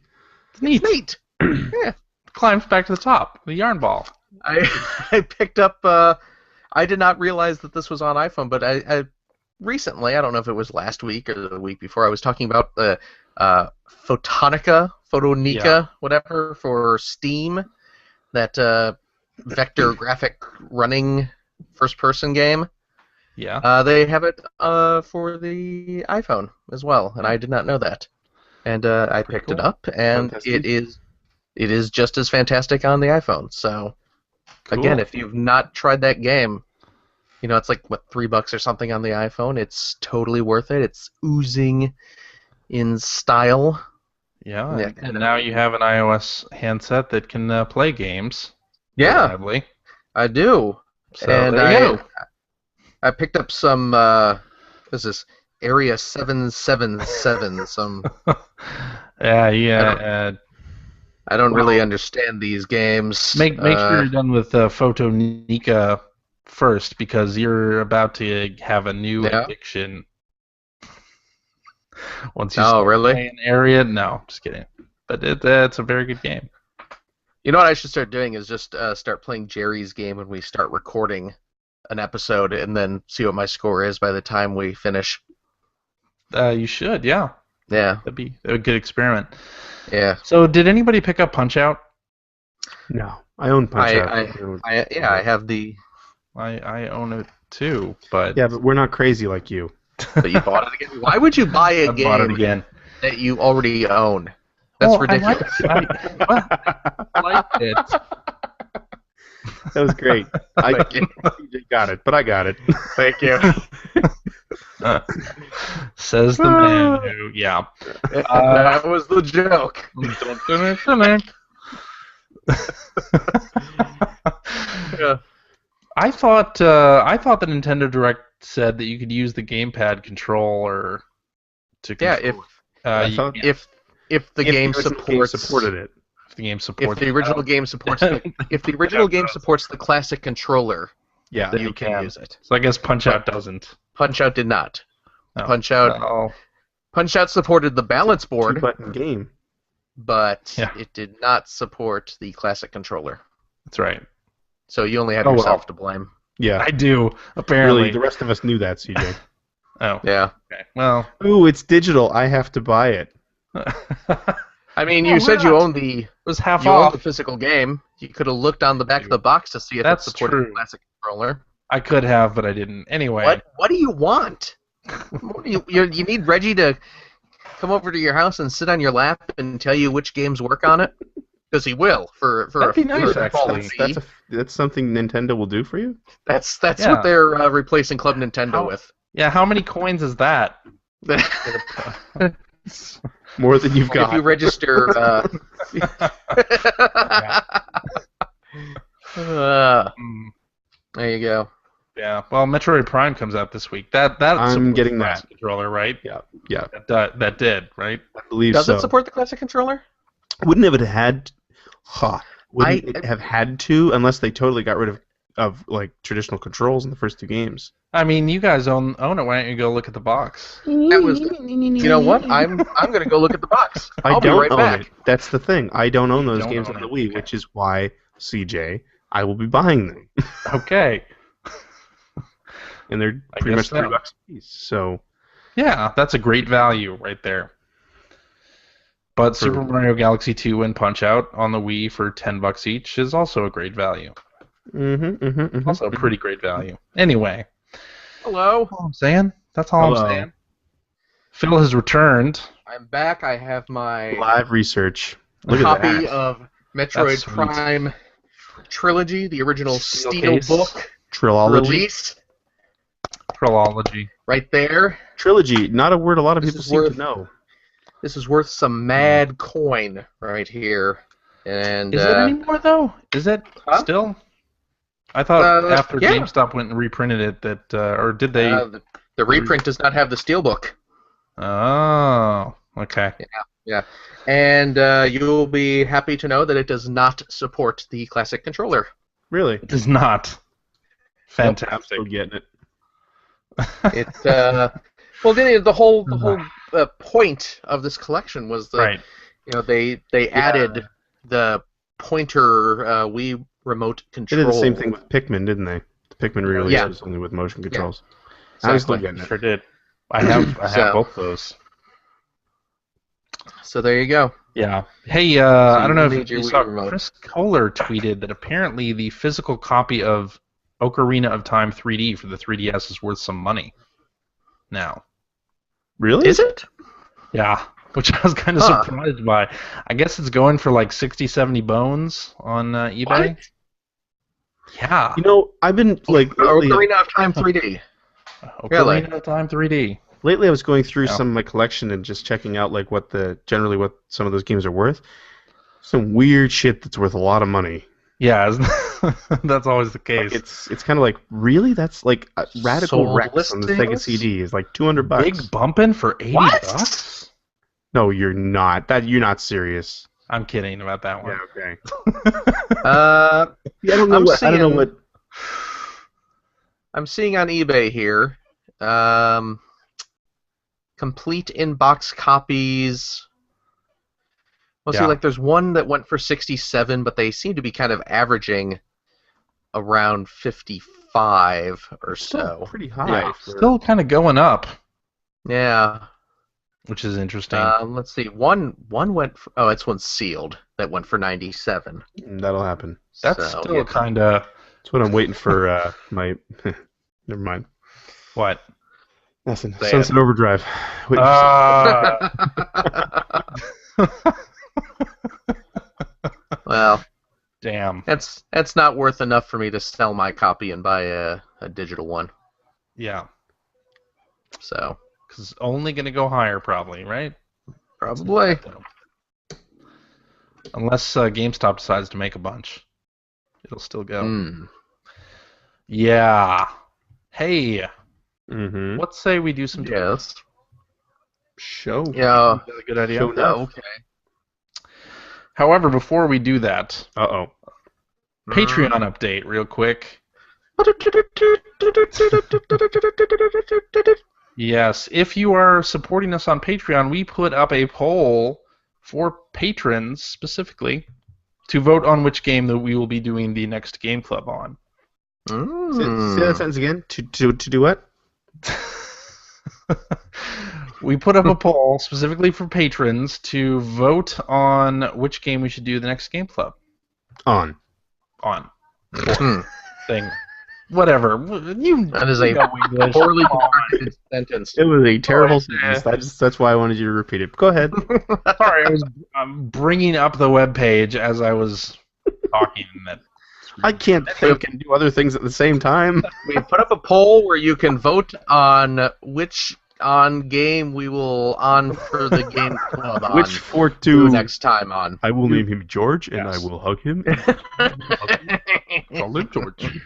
It's neat. neat. Yeah. Climbs back to the top. The yarn ball. I picked up. I did not realize that this was on iPhone, but I recently, I don't know if it was last week or the week before, I was talking about the Photonica, Yeah. whatever, for Steam, that vector graphic running first-person game. Yeah. They have it for the iPhone as well, and I did not know that. And I Pretty picked it cool. up, and Fantastic. it is just as fantastic on the iPhone. So again, Cool. if you've not tried that game, it's like what, $3 or something on the iPhone. It's totally worth it. It's oozing in style. Yeah. Yeah. And now you have an iOS handset that can play games. Yeah, reliably. I do. So and there you go. I picked up some. What is this? Area 777. Some. Yeah. I don't really understand these games. Make sure you're done with Photonica first, because you're about to have a new Yeah. addiction. Once you Oh, start really? playing Area, no, just kidding. But it's a very good game. You know what I should start doing is just start playing Jerry's game when we start recording an episode, and then see what my score is by the time we finish. You should, yeah. Yeah, That'd be a good experiment. yeah. So, did anybody pick up Punch-Out? No, I own Punch Out. I have the. I own it too, but Yeah, but we're not crazy like you. But you bought it again. Why would you buy a I bought it game again. that you already own? That's ridiculous. I liked it. That was great. I Thank you. got it, but I got it. Thank you. Says the man who, yeah. That was the joke. Yeah. I thought the Nintendo Direct said that you could use the gamepad controller to Yeah, control. I thought if the game the original game supports supported it. If the game supports if the original game supports the classic controller, Yeah. then you it can can. use it. So I guess Punch-Out doesn't. Punch-Out did not. No. Punch-Out supported the balance board, Two-button game. but Yeah. it did not support the classic controller. That's right. So you only have Oh, yourself well. to blame. Yeah. I do, apparently. Really, the rest of us knew that, CJ. Oh, Yeah. okay. Well, Ooh, it's digital. I have to buy it. I mean, No, you said we're you not. owned the was half you owned off. the physical game. You could have looked on the back of the box to see if That's it supported true. the classic controller. I could have, but I didn't. Anyway. What do you want? What do you need Reggie to come over to your house and sit on your lap and tell you which games work on it? Because he will for That'd be a nice, for a small actually. fee. That's something Nintendo will do for you? That's Yeah. what they're replacing Club Nintendo How- with. Yeah, how many coins is that? More than you've If got. you register, Mm, there you go. yeah. Well, Metroid Prime comes out this week. That I'm supports getting the that. classic controller, right? Yeah, That did, right? I believe Does so. it support the classic controller? Wouldn't it have had? Wouldn't it have had to unless they totally got rid of like traditional controls in the first two games? I mean, you guys own it. Why don't you go look at the box? That was. You know what? I'm gonna go look at the box. I I'll don't be right own back. it. That's the thing. I don't own You those don't games own on the it, Wii, okay. which is why CJ, I will be buying them, Okay. and they're I pretty much guess so. $3 a piece. So Yeah, that's a great value right there. But Super Mario Galaxy 2 and Punch Out on the Wii for $10 each is also a great value. Also a pretty great value. Anyway, Hello. that's all I'm saying. That's all Hello. I'm saying. Phil has returned. I'm back. I have my live research. Look at copy that. of Metroid That's sweet. Prime Trilogy, the original Steel Steel case. book Trilogy. release, Trilogy. right there. Trilogy. Not a word a lot of This people is seem worth- to know. This is worth some mad coin right here. And Is it anymore though? Is it Huh? still? I thought after yeah. GameStop went and reprinted it that, or did they? The reprint does not have the Steelbook. Oh, okay. Yeah. And you'll be happy to know that it does not support the classic controller. Really? It is not. I'm Fantastic. still getting it. It well, the whole point of this collection was that Right. they added the pointer Wii remote They control. did the same thing with Pikmin, didn't they? The Pikmin re-release Yeah. was only with motion controls. I'm still Exactly. getting it. Sure did. I have So- both those. So there you go. Yeah. Hey, I don't know if major you Wii saw remote. Chris Kohler tweeted that apparently the physical copy of Ocarina of Time 3D for the 3DS is worth some money now. Really? Is it? Yeah, which I was kind of Huh. surprised by. I guess it's going for like 60, 70 bones on eBay. What? Yeah. You know, I've been like lately, Ocarina of Time 3D. really? Ocarina of Time 3D. lately I was going through Yeah. some of my collection and just checking out like what some of those games are worth. Some weird shit that's worth a lot of money. Yeah, that's always the case. Like, it's kind of like, really? That's like a Radical Sold Rex on the Sega listings? CD is like $200. Big bumping for $80? No, you're not. You're not serious. I'm kidding about that one. Yeah, okay. Yeah, I don't know what. I don't know seeing- what. I'm seeing on eBay here, complete in-box copies. Well, see, Yeah. like there's one that went for 67, but they seem to be kind of averaging around 55 or Still so. pretty high. Yeah, for- still kind of going up, Yeah. which is interesting. Let's see. One went. It's one sealed that went for 97. That'll happen. That's So, still yeah. kind of That's what I'm waiting for. My. Never mind. what? Nothing. Say Sunset Overdrive. Wait, Well, Damn. that's not worth enough for me to sell my copy and buy a digital one. Yeah, So because it's only going to go higher, probably, right? probably. Unless GameStop decides to make a bunch, it'll still go. Hmm. Yeah. Hey, mm-hmm. let's say we do some Yes. Show. Yeah. Is that a good idea? Show Oh, okay. However, before we do that, Uh-oh. Patreon update real quick. Yes, if you are supporting us on Patreon, we put up a poll for patrons specifically to vote on which game that we will be doing the next game club on. Say that sentence again. To do what? We put up a poll specifically for patrons to vote on which game we should do the next game club On. on. Hmm. Thing. Whatever. That is a know English. poorly Come on. constructed sentence. It was a terrible Alright, sentence. That's why I wanted you to repeat it. Go ahead. Sorry, I'm bringing up the webpage as I was talking. I can't think and do other things at the same time. We put up a poll where you can vote on which on game we will on for the game club on. Which fort do to? next time on. I will name him George, and I Yes. will hug him. Call him George.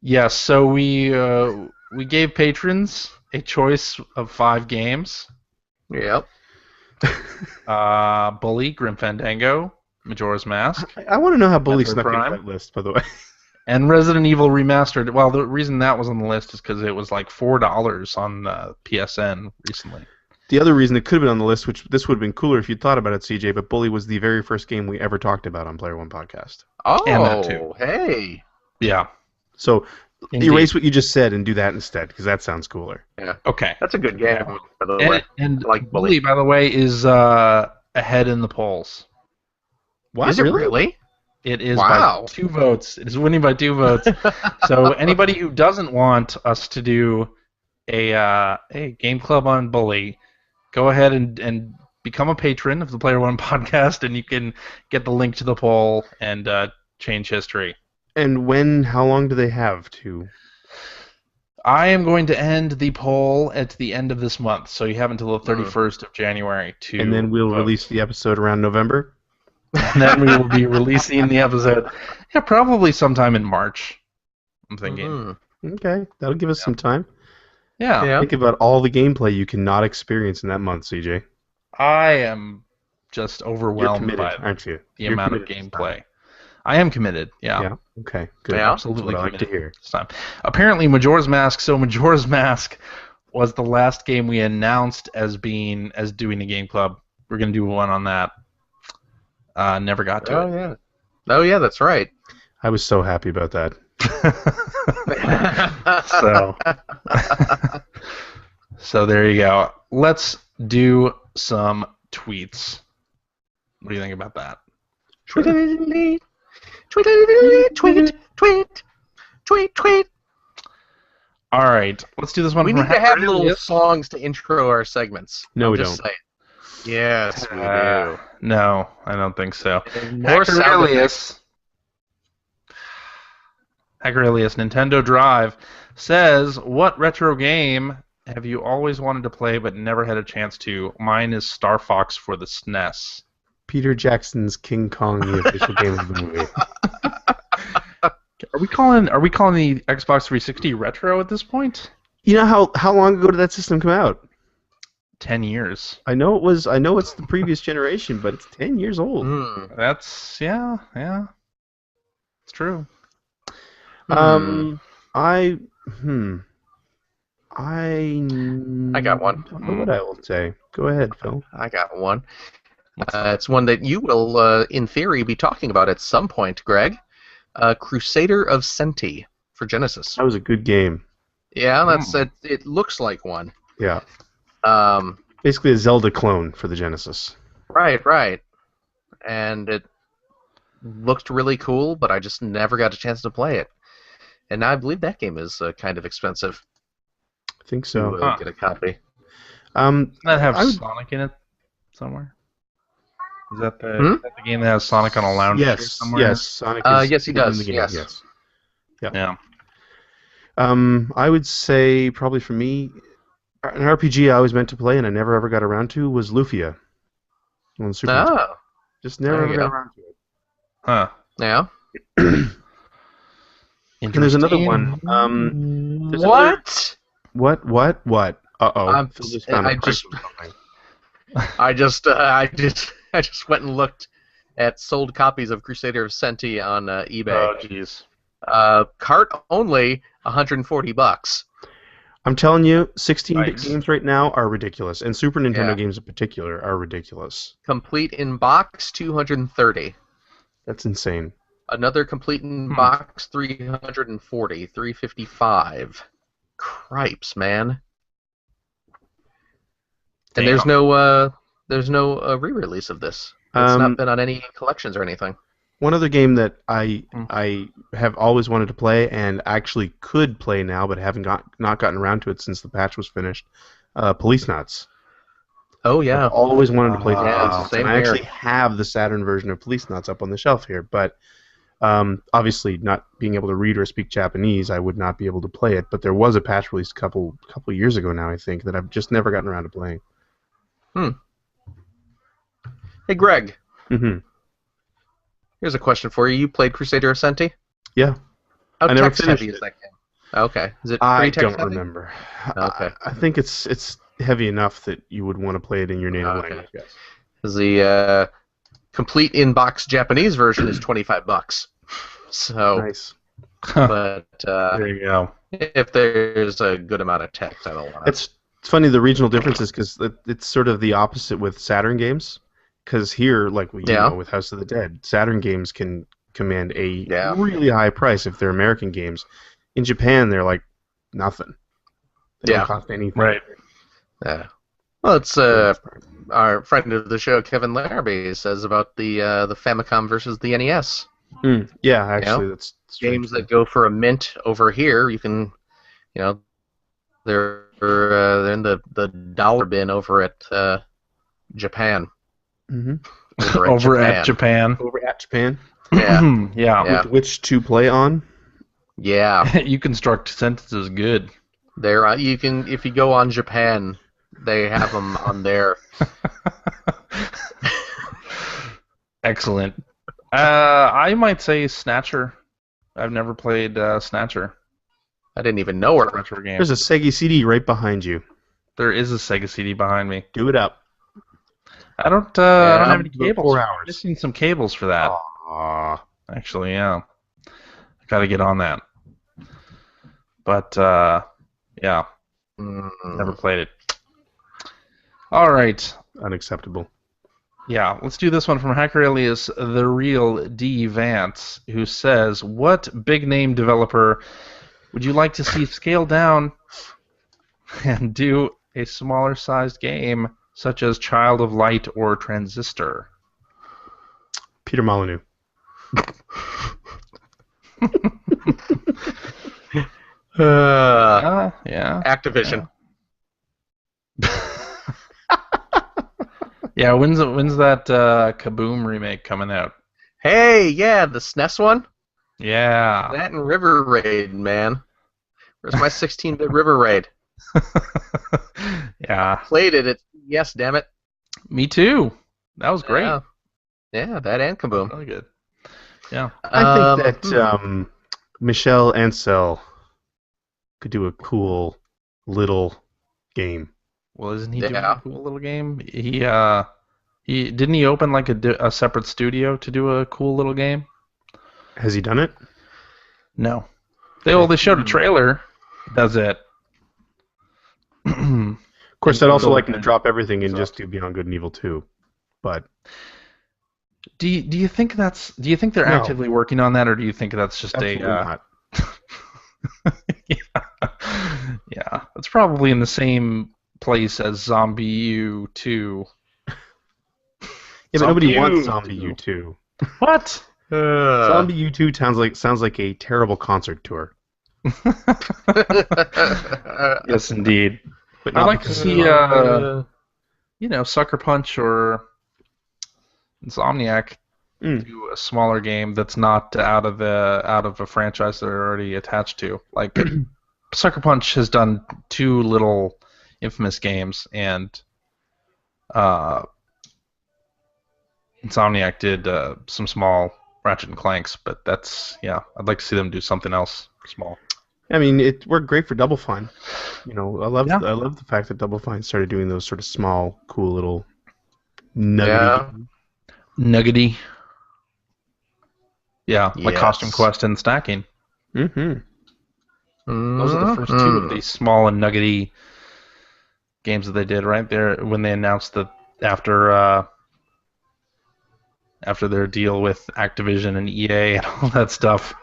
Yes, so we gave patrons a choice of 5 games. Yep. Bully, Grim Fandango, Majora's Mask, I want to know how Bully Metroid snuck into Prime. that list, by the way. and Resident Evil Remastered. Well, the reason that was on the list is because it was like $4 on PSN recently. The other reason it could have been on the list, which this would have been cooler if you'd thought about it, CJ, but Bully was the very first game we ever talked about on Player One Podcast. And that too. Hey. Yeah. So Indeed. erase what you just said and do that instead, because that sounds cooler. Okay. That's a good game, by the way. And I like Bully, by the way, is ahead in the polls. What? Is it really? It is Wow. by 2 votes. It is winning by 2 votes. So anybody who doesn't want us to do a game club on Bully, go ahead and become a patron of the Player One Podcast, and you can get the link to the poll and change history. And how long do they have to? I am going to end the poll at the end of this month, so you have until the 31st of January to And then we'll vote. release the episode around November? And then we will be releasing the episode, probably sometime in March, I'm thinking. Mhm. Okay, that'll give us some time. Yeah. Yeah. Think about all the gameplay you cannot experience in that month, CJ. I am just You're overwhelmed committed, by aren't you? the You're amount of committed. gameplay. I am committed, yeah. Okay, good. Yeah. Absolutely That's what I like to committed hear. this time. Apparently, Majora's Mask. So Majora's Mask was the last game we announced as doing a game club. We're gonna do one on that. Never got to Oh, it. yeah. Oh, yeah, that's right. I was so happy about that. So there you go. Let's do some tweets. What do you think about that? Tweet, tweet, tweet, tweet, tweet, tweet. All right, let's do this one. We from need to have Hacker little Alias. songs to intro our segments. No, I'm we just don't. saying. Yes, we No, I don't think so. do. More Hacker sound Alias. Hacker Alias Nintendo Drive says, "What retro game have you always wanted to play but never had a chance to?" Mine is Star Fox for the SNES. Peter Jackson's King Kong, the official game of the movie. Are we calling the Xbox 360 retro at this point? You know how long ago did that system come out? 10 years. I know it's the previous generation, but it's 10 years old. Mm. That's yeah. It's true. I got one. don't know what I will say. Go ahead, Phil. I got one. It's one that you will, in theory, be talking about at some point, Greg. Crusader of Senti for Genesis. That was a good game. Yeah, that's it. It looks like one. Yeah. Um, Basically a Zelda clone for the Genesis. right. And it looked really cool, but I just never got a chance to play it. And now I believe that game is kind of expensive I think to so. get a copy. Doesn't that have I would- Sonic in it somewhere? Is that the game that has Sonic on a lounge chair Yes, somewhere? yes. Sonic is Yes, he in does, the game, yes. Yeah. I would say probably for me, an RPG I always meant to play and I never ever got around to was Lufia on the Super Nintendo. Oh, Just never there ever you got go. around to it. Huh. yeah. And there's another one. There's another- What? What? Uh-oh. Phil just found a I prank just- or something. I just went and looked at sold copies of Crusader of Senti on eBay. Oh, jeez. Cart only, $140. I'm telling you, 16-bit Nice. games right now are ridiculous, and Super Nintendo Yeah. games in particular are ridiculous. Complete in box, $230. That's insane. Another complete in box, $340, $355. Cripes, man. And there's no re-release of this. It's not been on any collections or anything. One other game that I have always wanted to play and actually could play now, but haven't not gotten around to it since the patch was finished. Police Knots. Oh yeah. I've always wanted to play Yeah, Police Knots, same and I here. actually have the Saturn version of Police Knots up on the shelf here. But Obviously, not being able to read or speak Japanese, I would not be able to play it. But there was a patch released a couple years ago now, I think, that I've just never gotten around to playing. Hey, Greg. Mm-hmm. Here's a question for you. You played Crusader Ascenti? Yeah. How I never text finished heavy is it. that game? Okay. Is it I pretty text don't heavy? remember. Okay. I think it's heavy enough that you would want to play it in your native Okay. language. Yes. The complete in-box Japanese version is $25. So, Nice. but There you go. if there's a good amount of text, I don't want to. It's funny the regional differences because it's sort of the opposite with Saturn games. Because here, like you know, with House of the Dead, Saturn games can command a really high price if they're American games. In Japan, they're like nothing. They don't cost anything. Right. Yeah. Well, it's our friend of the show, Kevin Larrabee, says about the Famicom versus the NES. Yeah, actually, that's games that go for a mint over here. You can, they're in the dollar bin over at Japan. Mm-hmm. Over at Japan. Over at Japan. Yeah. With which to play on. Yeah. You construct sentences good. There, you can if you go on Japan, they have them on there. Excellent. I might say Snatcher. I've never played Snatcher. I didn't even know her. Retro game. There's a Sega CD right behind you. There is a Sega CD behind me. Do it up. I don't have any about cables. 4 hours. I'm missing some cables for that. Aww. Actually, yeah. I gotta get on that. But yeah. Never played it. All right. Unacceptable. Yeah, let's do this one from hacker alias The Real D Vance, who says, what big name developer would you like to see scale down and do a smaller sized game such as Child of Light or Transistor? Peter Molyneux. Yeah. Activision. Yeah, when's that Kaboom remake coming out? Hey, yeah, the SNES one? Yeah. That and River Raid, man. Where's my 16-bit River Raid? Yeah. Played it. Yes, damn it. Me too. That was great. Yeah, that and Kaboom. Really good. Yeah. I think that Michel Ancel could do a cool little game. Well, isn't he doing a cool little game? He didn't he open like a separate studio to do a cool little game? Has he done it? No. They showed a trailer. That's it. Of course, I'd also like him to drop everything and just do Beyond Good and Evil 2. But do you think they're actively working on that, or do you think that's just absolutely not. Yeah, it's probably in the same place as Zombie U 2. Yeah, but nobody wants Zombie U2. What? Zombie U2 sounds like a terrible concert tour. Yes, indeed. But I'd like to see, Sucker Punch or Insomniac do a smaller game that's not out of a franchise they're already attached to. Like Sucker Punch has done 2 little infamous games, and Insomniac did some small Ratchet and Clanks, but I'd like to see them do something else small. I mean, it worked great for Double Fine. I love the fact that Double Fine started doing those sort of small, cool little nuggety. Nuggety. Yeah, like Costume Quest and Stacking. Mm-hmm. Those are the first 2 of these small and nuggety games that they did right there when they announced that after their deal with Activision and EA and all that stuff.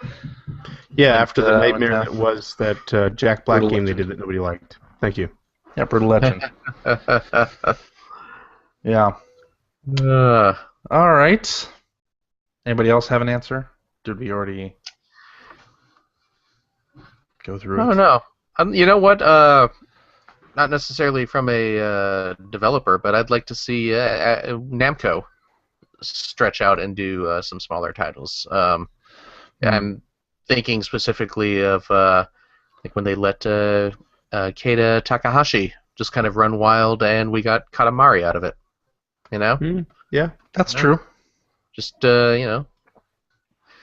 Yeah, after the nightmare that was that Jack Black game they did that nobody liked. Thank you. Yeah, Brutal Legend. Yeah. All right. Anybody else have an answer? Did we already go through it? I don't know. You know what? Not necessarily from a developer, but I'd like to see Namco stretch out and do some smaller titles. I'm thinking specifically of like when they let Keita Takahashi just kind of run wild, and we got Katamari out of it. You know, Yeah. That's true. just see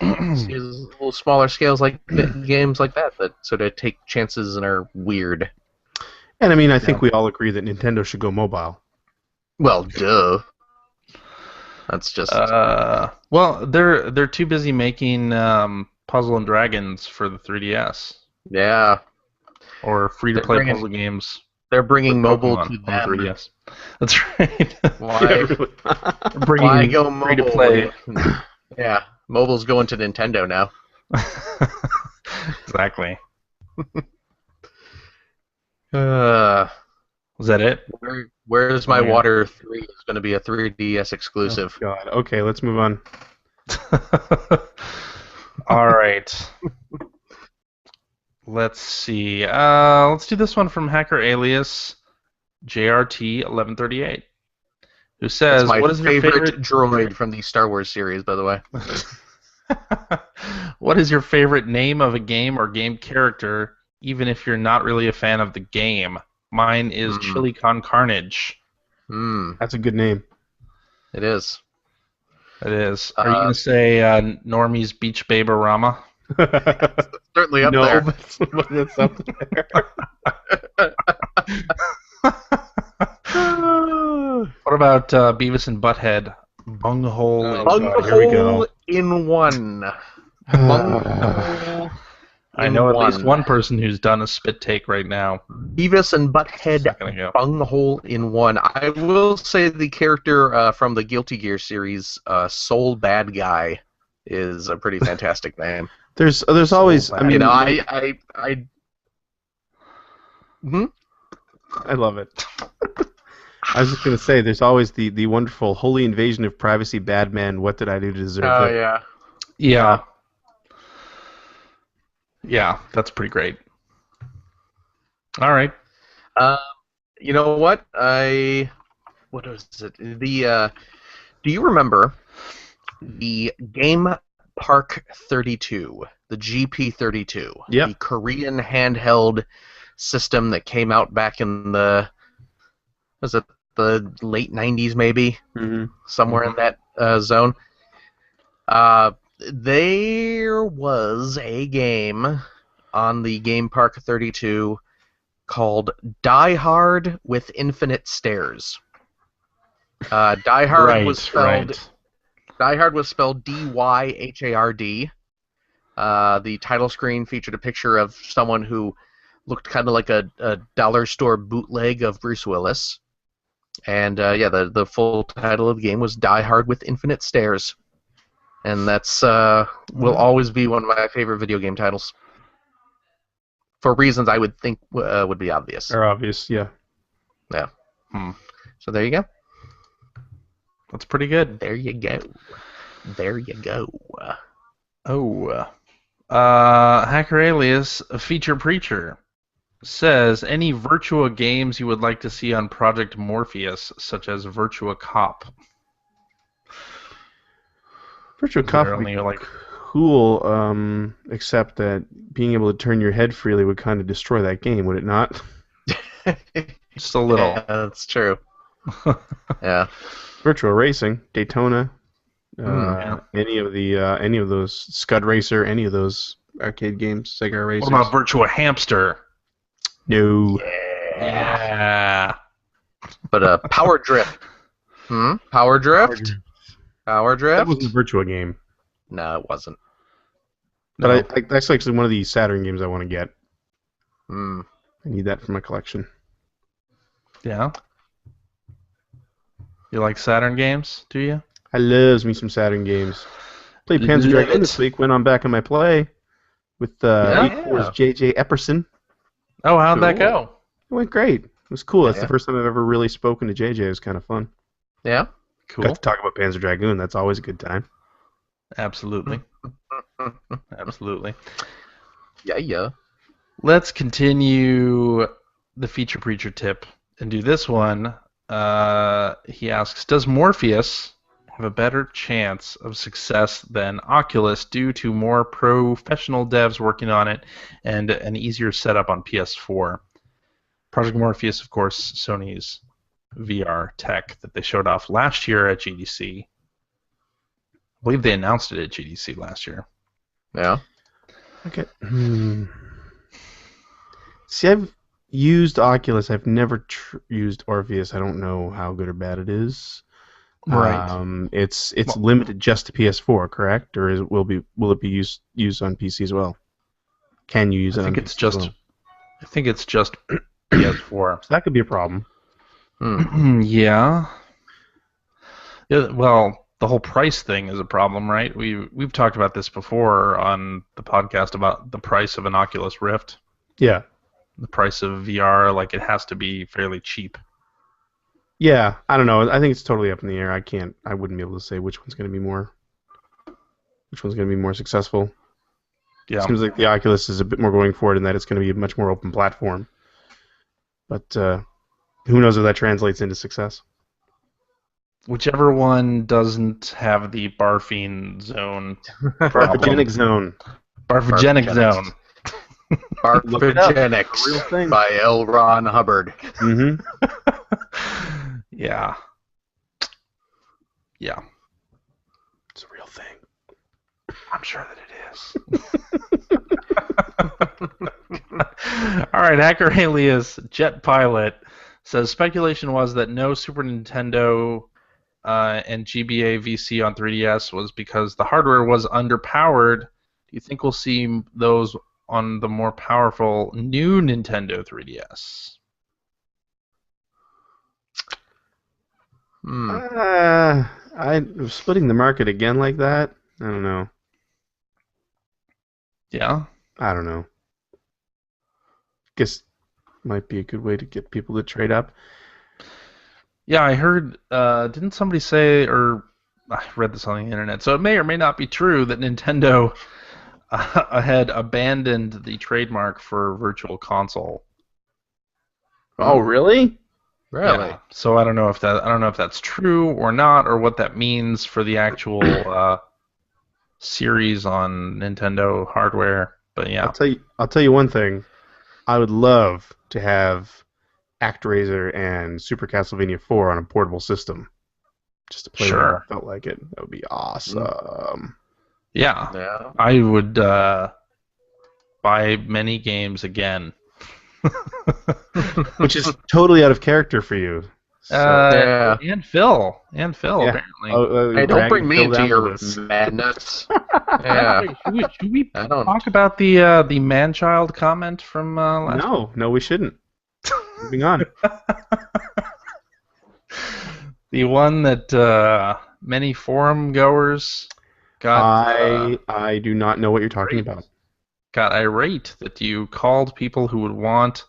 little smaller scales like games like that sort of take chances and are weird. And I mean, I think we all agree that Nintendo should go mobile. Well, duh. That's just Well, they're too busy making Puzzle and Dragons for the 3DS yeah. or free-to-play bringing- puzzle games. They're bringing for mobile Pokemon to on the them. 3DS. That's right. Why? Bringing Why go mobile? free-to-play. Yeah, mobile's going to Nintendo now. Exactly. Was that it? Where's My Oh, yeah. Water 3 is going to be a 3DS exclusive. Oh, God. Okay, let's move on. All right. Let's see. Let's do this one from Hacker Alias JRT 1138, who says, That's my "What is your favorite droid from the Star Wars series, by the way. What is your favorite name of a game or game character, even if you're not really a fan of the game? Mine is Chili Con Carnage." That's a good name. It is. It is. Are you going to say Normie's Beach Babe-A-Rama? Certainly up no, there. that's up there. What about Beavis and Butthead? Bunghole. Oh, in- God, here we go. Bunghole in one. Bunghole I in know at least one person who's done a spit take right now. Beavis and Butthead Not gonna go. Bunghole in one. I will say the character from the Guilty Gear series, Soul Bad Guy, is a pretty fantastic name. There's always. I mean, You know, I love it. I was just gonna say, there's always the wonderful Holy Invasion of Privacy, Bad Man. What did I do to deserve Oh it? yeah. Yeah. Yeah, that's pretty great. All right. You know what? What is it? Do you remember the Game Park 32, the GP32? Yep. The Korean handheld system that came out back in the late 90s maybe? Mm-hmm. Somewhere in that zone. There was a game on the Game Park 32 called Die Hard with Infinite Stairs. Die Hard was spelled Die Hard was spelled D-Y-H-A-R-D. The title screen featured a picture of someone who looked kind of like a dollar store bootleg of Bruce Willis. And the full title of the game was Die Hard with Infinite Stairs. And that's will always be one of my favorite video game titles. For reasons I would think would be obvious. Are obvious, yeah. Yeah. So there you go. That's pretty good. There you go. There you go. Oh. Hacker Alias, Feature Preacher, says, any Virtua games you would like to see on Project Morpheus, such as Virtua Cop? Virtua Cop would Only be like cool, except that being able to turn your head freely would kind of destroy that game, would it not? just a little. Yeah, that's true. Yeah. Virtua Racing, Daytona, Yeah. any of those Scud Racer, any of those arcade games, Sega Racers. What about Virtua Hamster? No. Yeah. But Power Drift. Power Drift? Power Drift? That wasn't a Virtua game. No, it wasn't. But that's actually one of the Saturn games I want to get. Hmm. I need that for my collection. Yeah. You like Saturn games, do you? I loves me some Saturn games. Played Panzer Love Dragoon it. this week. Went on back on my play with Yeah. 8-4's J.J. Epperson. Oh, how'd that Cool. go? It went great. It was cool. That's Yeah. the first time I've ever really spoken to J.J. It was kind of fun. Yeah? Cool. Got to talk about Panzer Dragoon. That's always a good time. Absolutely. Absolutely. Yeah. Let's continue the Feature Preacher tip and do this one. He asks, does Morpheus, have a better chance of success than Oculus due to more professional devs working on it and an easier setup on PS4. Project Morpheus, of course, Sony's VR tech that they showed off last year at GDC. I believe they announced it at GDC last year. Yeah. Okay. See, I've used Oculus. I've never used Orpheus. I don't know how good or bad it is. Right. It's limited just to PS4, correct? Or will it be used on PC as well? Can you use it on PC as well? I think it's just PS4. So that could be a problem. Yeah. Well, the whole price thing is a problem, right? We've talked about this before on the podcast about the price of an Oculus Rift. Yeah. The price of VR, like it has to be fairly cheap. Yeah, I don't know. I think it's totally up in the air. I wouldn't be able to say which one's going to be more successful. Yeah. It seems like the Oculus is a bit more going forward in that it's going to be a much more open platform. But who knows if that translates into success? Whichever one doesn't have the barfing zone. Barfogenic zone. Barfogenic zone. Barfogenics by L. Ron Hubbard. Mm-hmm. Yeah. Yeah. It's a real thing. I'm sure that it is. All right, Hacker Alias Jet Pilot says speculation was that no Super Nintendo and GBA VC on 3DS was because the hardware was underpowered. Do you think we'll see those on the more powerful new Nintendo 3DS? I'm splitting the market again like that. I don't know. Yeah. I don't know. Guess might be a good way to get people to trade up. Yeah, I heard. Didn't somebody say, or I read this on the internet, so it may or may not be true that Nintendo had abandoned the trademark for Virtual Console. Oh, really? Really? Yeah. So I don't know if that's true or not, or what that means for the actual series on Nintendo hardware. But yeah, I'll tell you one thing. I would love to have ActRaiser and Super Castlevania 4 on a portable system, just to play whenever I felt like it. That would be awesome. Yeah. I would buy many games again. Which is totally out of character for you. So, And Phil, apparently. Hey, don't bring me into your madness. Yeah. Should we talk about the man-child comment from last week? No, we shouldn't. Moving on. The one that many forum goers got. I do not know what you're talking about. Got irate that you called people who would want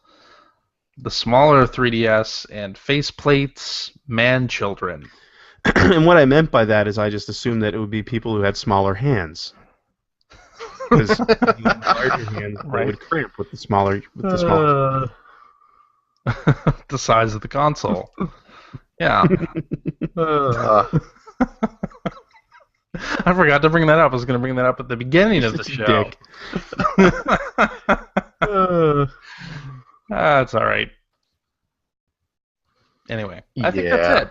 the smaller 3DS and faceplates man-children. And what I meant by that is I just assumed that it would be people who had smaller hands. Because larger hands would cramp with the smaller. The size of the console. Yeah. I forgot to bring that up. I was going to bring that up at the beginning of the show. That's all right. Anyway, I think that's it.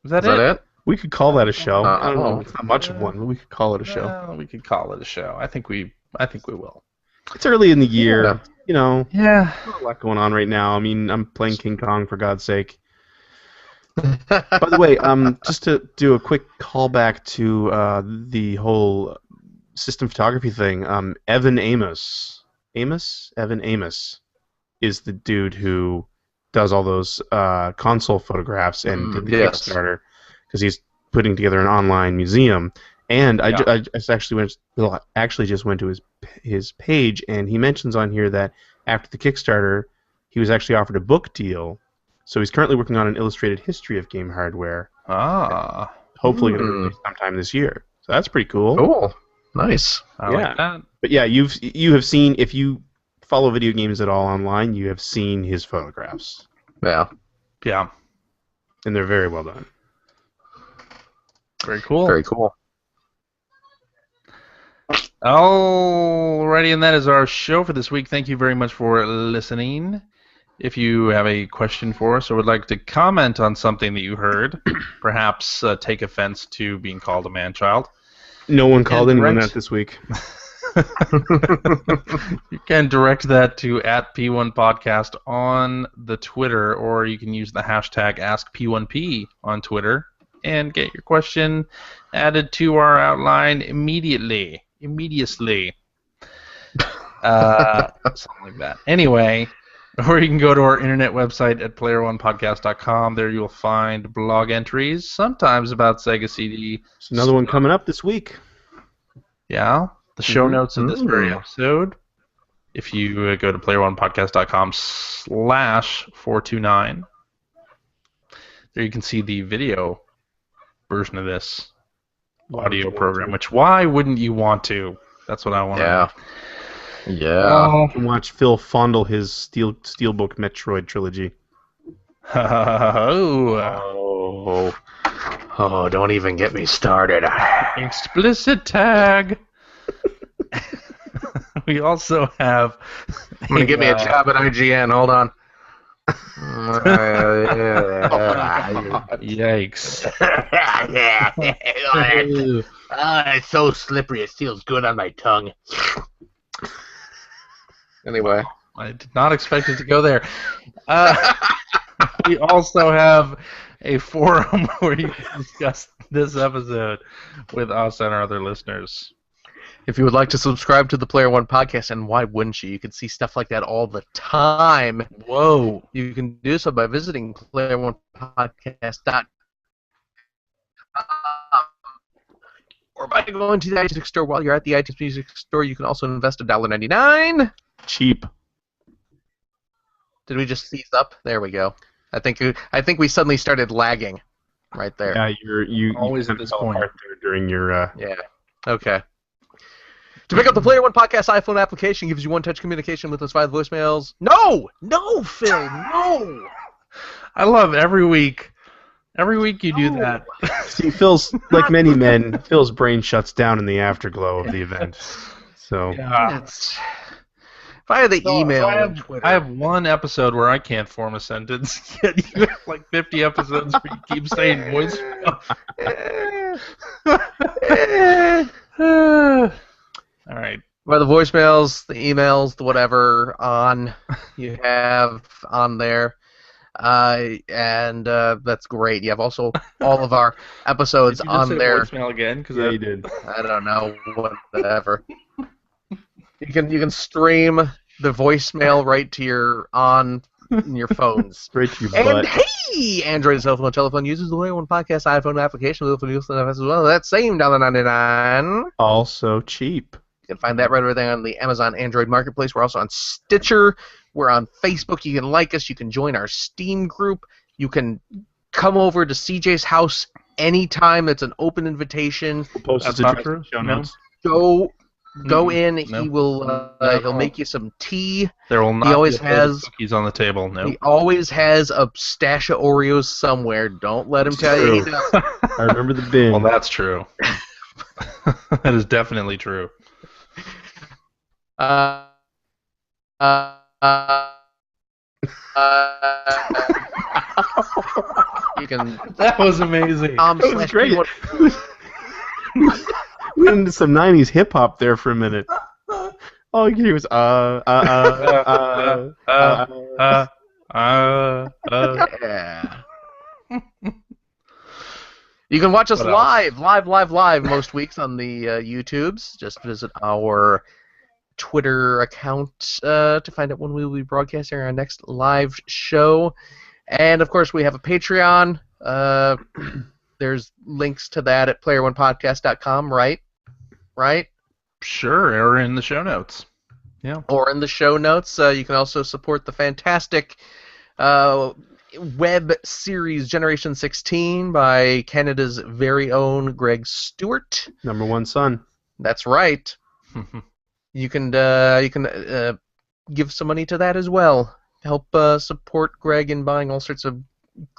Is that it? We could call that a show. I don't know. It's not much of one, but we could call it a show. We could call it a show. I think we will. It's early in the year. You know. Yeah. There's a lot going on right now. I mean, I'm playing King Kong for God's sake. By the way, just to do a quick callback to the whole system photography thing, Evan Amos is the dude who does all those console photographs and did the Kickstarter because he's putting together an online museum. And I actually just went to his page, and he mentions on here that after the Kickstarter, he was actually offered a book deal. So he's currently working on an illustrated history of game hardware. Hopefully going to release sometime this year. So that's pretty cool. Cool. Nice. I like that. But yeah, you have seen, if you follow video games at all online, you have seen his photographs. Yeah. Yeah. And they're very well done. Very cool. Very cool. Alrighty, and that is our show for this week. Thank you very much for listening. If you have a question for us or would like to comment on something that you heard, perhaps take offense to being called a man-child, No one called anyone direct- out this week. you can direct that to @P1Podcast on the Twitter, or you can use the hashtag AskP1P on Twitter and get your question added to our outline immediately. Something like that. Anyway, or you can go to our internet website at player1podcast.com. There you'll find blog entries, sometimes about Sega CD. There's another one coming up this week. Yeah, the show notes of this very episode. If you go to player1podcast.com/429, there you can see the video version of this audio program. Which, why wouldn't you want to? That's what I want to know. Yeah. You can watch Phil fondle his Steelbook Metroid trilogy. Oh, don't even get me started. Explicit tag. We also have. I'm going to get me a job at IGN. Hold on. Yikes. It's so slippery, it feels good on my tongue. Anyway. I did not expect it to go there. We also have a forum where you can discuss this episode with us and our other listeners. If you would like to subscribe to the Player One podcast, and why wouldn't you? You can see stuff like that all the time. Whoa. You can do so by visiting player1podcast.com or by going to the iTunes store. While you're at the iTunes Music Store, you can also invest $1.99. Cheap. Did we just seize up? There we go. I think we suddenly started lagging right there. Yeah, you Always you at this fell point. apart there during your. Yeah. Okay. To pick up the Player One podcast iPhone application, gives you one-touch communication with us via voicemails. No, Phil, no. I love every week. Every week you do that. See, Phil's like many men. Phil's brain shuts down in the afterglow of the event. So It's via the email So and Twitter. I have one episode where I can't form a sentence. Yet you have like 50 episodes where you keep saying voicemail. All right. By the voicemails, the emails, the whatever you have on there. And that's great. You have also all of our episodes Did you just on say there. voicemail again? Because yeah, you did. I don't know, whatever. You can stream the voicemail right to your phones. Straight to your And butt. hey, Android cell phone telephone uses the Player One podcast iPhone application with as well. That same $1.99. Also cheap. You can find that right over there on the Amazon Android Marketplace. We're also on Stitcher. We're on Facebook. You can like us. You can join our Steam group. You can come over to CJ's house anytime. It's an open invitation. Post That's it not to true. show No. notes. Go in. No. He will. He'll make you some tea. There will not always be a plate of has- cookies on the table. No. He always has a stash of Oreos somewhere. Don't let him tell you he True. doesn't. I remember the bin. Well, that's true. That is definitely true. You can That was amazing. That was great. We went into some 90s hip hop there for a minute. All you could hear was Yeah. You can watch us What else? live most weeks on the YouTubes. Just visit our Twitter account to find out when we will be broadcasting our next live show. And, of course, we have a Patreon. There's links to that at player1podcast.com, right? Right? Sure, or in the show notes. Yeah. Or in the show notes. You can also support the fantastic web series Generation 16 by Canada's very own Greg Stewart. number one son. That's right. You can give some money to that as well. Help support Greg in buying all sorts of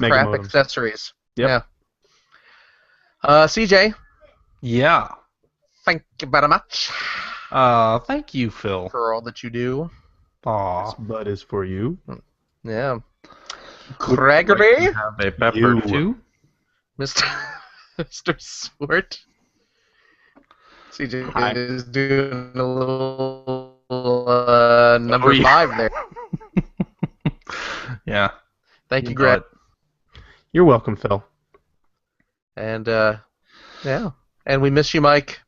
Mega crap modems. accessories. Yep. Yeah. CJ, Yeah. thank you very much Thank you, Phil. for all that you do. This Aw. bud is for you. Yeah. Would you like to Gregory, have a pepper You. too? Mr. Mr. Swart. CJ Hi. is doing a little number Oh, yeah. 5 there. Yeah. Thank you, Greg. You're welcome, Phil. And yeah, and we miss you, Mike.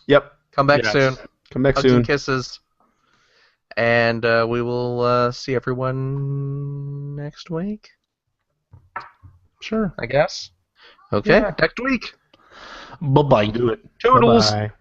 Yep. Come back Yes. soon. Come back Hugs soon. and kisses. And we will see everyone next week, Sure. I guess. Okay, Yeah. next week. Bye-bye. Do it. Toodles. Bye-bye.